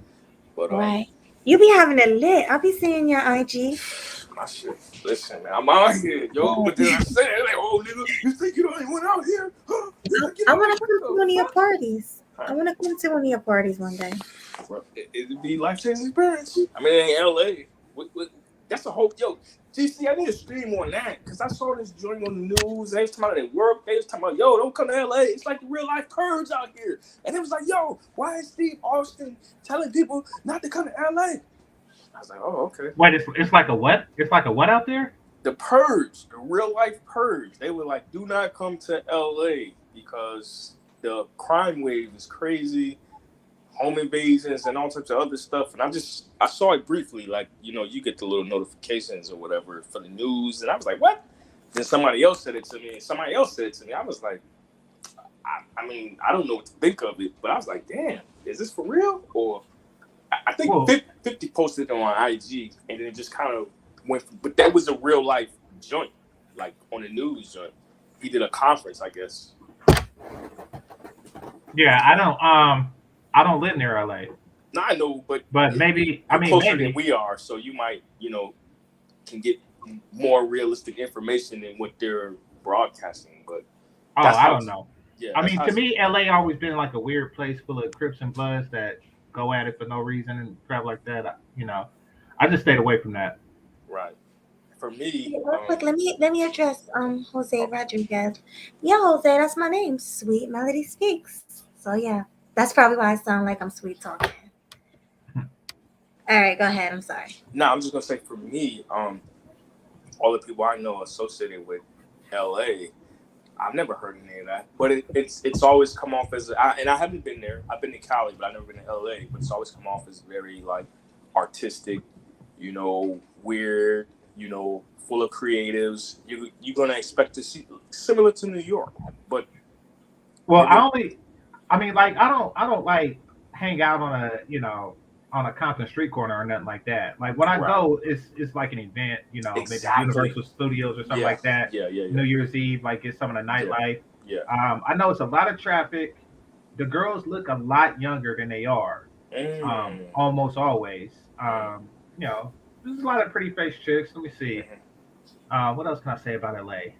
But Right. You be having it lit. I'll be seeing your IG. my shit. Listen, man, I'm out here, yo. But then I said, like, oh, nigga, you think you don't even went out here? Huh? You think you I don't want even to come to what one of the your fuck? parties. I want to come to one of your parties one day. Bro, it'd be life-changing experience. I mean, in LA, that's a whole GC. I need to stream on that because I saw this joint on the news. They was talking about it at work. They was talking about, yo, don't come to LA. It's like the real life purge out here. And it was like, yo, why is Steve Austin telling people not to come to LA? I was like, oh, okay. Wait, it's like a what? It's like a what out there? The purge, the real life purge. They were like, do not come to LA because the crime wave is crazy. Home invasions and all types of other stuff. And I saw it briefly, like, you get the little notifications or whatever for the news. And I was like, what? Then somebody else said it to me, and somebody else said it to me. I was like, I mean, I don't know what to think of it, but I was like, damn, is this for real? Or I think Well, 50 posted it on IG, and then it just kind of went, but that was a real life joint, like on the news joint. He did a conference, I guess. yeah, I don't live near LA, No, I know, but maybe you're closer than maybe. we are, so you might, can get more realistic information than what they're broadcasting. But Oh, that's I how, don't know. yeah, I that's mean, how. to me, LA always been like a weird place full of Crips and Bloods that go at it for no reason and crap like that. I just stayed away from that. Right. For me, Hey, real quick, let me address Jose Rodriguez. Yeah, Jose, that's my name. Sweet Melody Speaks. So yeah, that's probably why I sound like I'm sweet talking. All right, go ahead. I'm sorry. No, I'm just gonna say for me, all the people I know associated with LA, I've never heard any of that. But it's always come off as and I haven't been there. I've been to Cali, but I've never been to LA. But it's always come off as very like artistic, weird, full of creatives. You're gonna expect to see similar to New York, but Well, I don't like hang out on on a Compton street corner or nothing like that. Like when I right, go, it's like an event, maybe exactly, Universal Studios or something yeah, like that. yeah, New Year's Eve, like get some of the yeah, nightlife. yeah. I know it's a lot of traffic. The girls look a lot younger than they are, Mm, almost always. mm, There's a lot of pretty face chicks. Let me see. mhm, What else can I say about LA?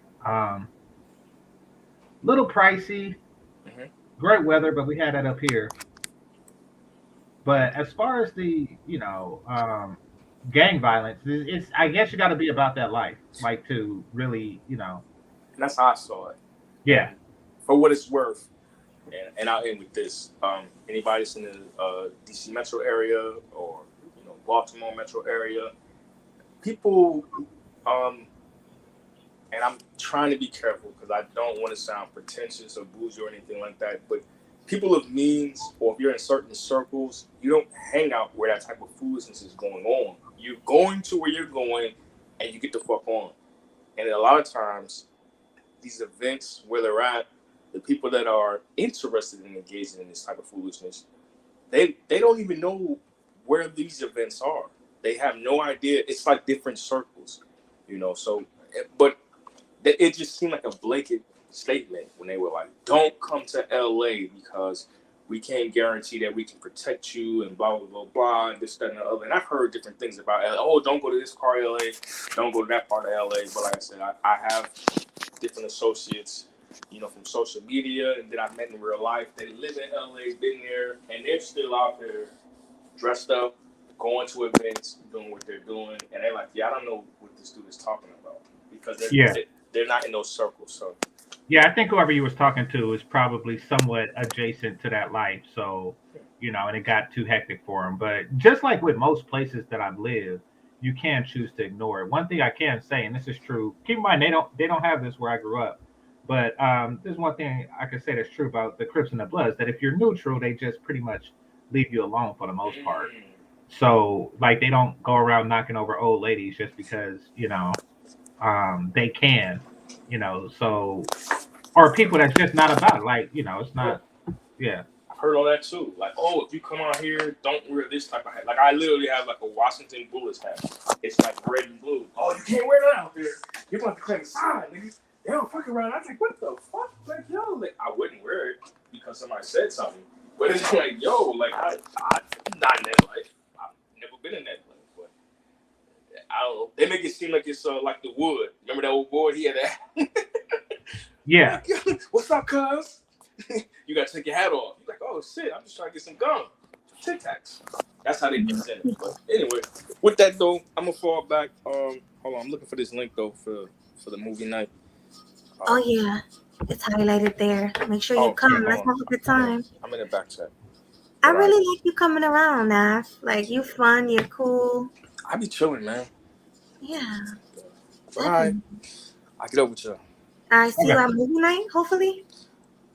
Little pricey, mhm. great weather, but we had that up here. But as far as the gang violence, it's I guess you got to be about that life, like to really And that's how I saw it. yeah. And for what it's worth, and I'll end with this. Anybody that's in the DC metro area or Baltimore metro area, people, um, and I'm trying to be careful because I don't want to sound pretentious or bougie or anything like that. But people of means, or if you're in certain circles, you don't hang out where that type of foolishness is going on. You're going to where you're going, and you get the fuck on. And a lot of times, these events where they're at, the people that are interested in engaging in this type of foolishness, they don't even know where these events are. They have no idea. It's like different circles. So, but it just seemed like a blanket statement when they were like, "Don't come to LA because we can't guarantee that we can protect you," and blah blah blah blah, and this that and the other. And I've heard different things about LA. Oh, don't go to this part of LA, don't go to that part of LA. But like I said, I have different associates, from social media, and that I met in real life. They live in LA, been there, and they're still out there, dressed up, going to events, doing what they're doing, and they're like, "Yeah, I don't know what this dude is talking about," because Yeah. they're not in those circles. So Yeah, I think whoever you was talking to is probably somewhat adjacent to that life. So, and it got too hectic for him. But just like with most places that I've lived, you can choose to ignore it. One thing I can say, and this is true, keep in mind they don't have this where I grew up. But there's one thing I can say that's true about the Crips and the Bloods, that if you're neutral, they just pretty much leave you alone for the most part. So like they don't go around knocking over old ladies just because, they can, so or people that's just not about it. Like, it's yeah, not. Yeah. I've heard all that too. Like, oh, if you come out here, don't wear this type of hat. Like, I literally have like a Washington Bullets hat. It's like red and blue. Oh, you can't wear that out there. You're gonna have to claim a sign, niggas. They don't fuck around. I was like, what the fuck? Like, yo, like, I wouldn't wear it because somebody said something. But it's like, yo, like, I'm not in that life. I've never been in that life. But I don't know. They make it seem like it's like the wood. Remember that old boy? He had that. Yeah. Like, what's up, cuz? You gotta take your hat off. You're like, oh shit, I'm just trying to get some gum. Tic Tacs. That's how they present it. But anyway, with that though, I'm gonna fall back. Hold on, I'm looking for this link though for the movie night. Oh yeah, it's highlighted there. Make sure you come. Let's have a good time. I'm in the back chat. I really like you coming around, Naf. Like you fun, you're cool. I be chilling, man. Yeah. Bye. I get up with you. I see you at movie night, hopefully.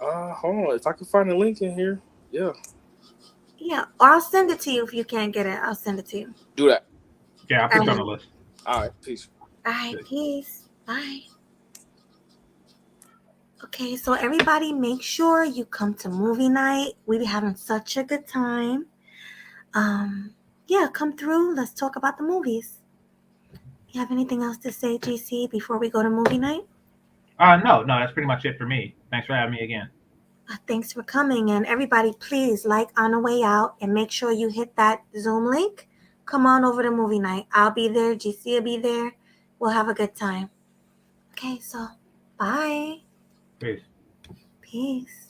Hold on. If I can find a link in here, yeah. Yeah, or I'll send it to you if you can't get it. I'll send it to you. Do that. Yeah, I'll put you on the list. All right, peace. All right, peace. Bye. Okay, so everybody make sure you come to movie night. We be having such a good time. Yeah, come through. Let's talk about the movies. You have anything else to say, GC, before we go to movie night? No, that's pretty much it for me. Thanks for having me again. Thanks for coming. And everybody, please like on the way out and make sure you hit that Zoom link. Come on over to movie night. I'll be there. GC will be there. We'll have a good time. Okay, so bye. Peace. Peace.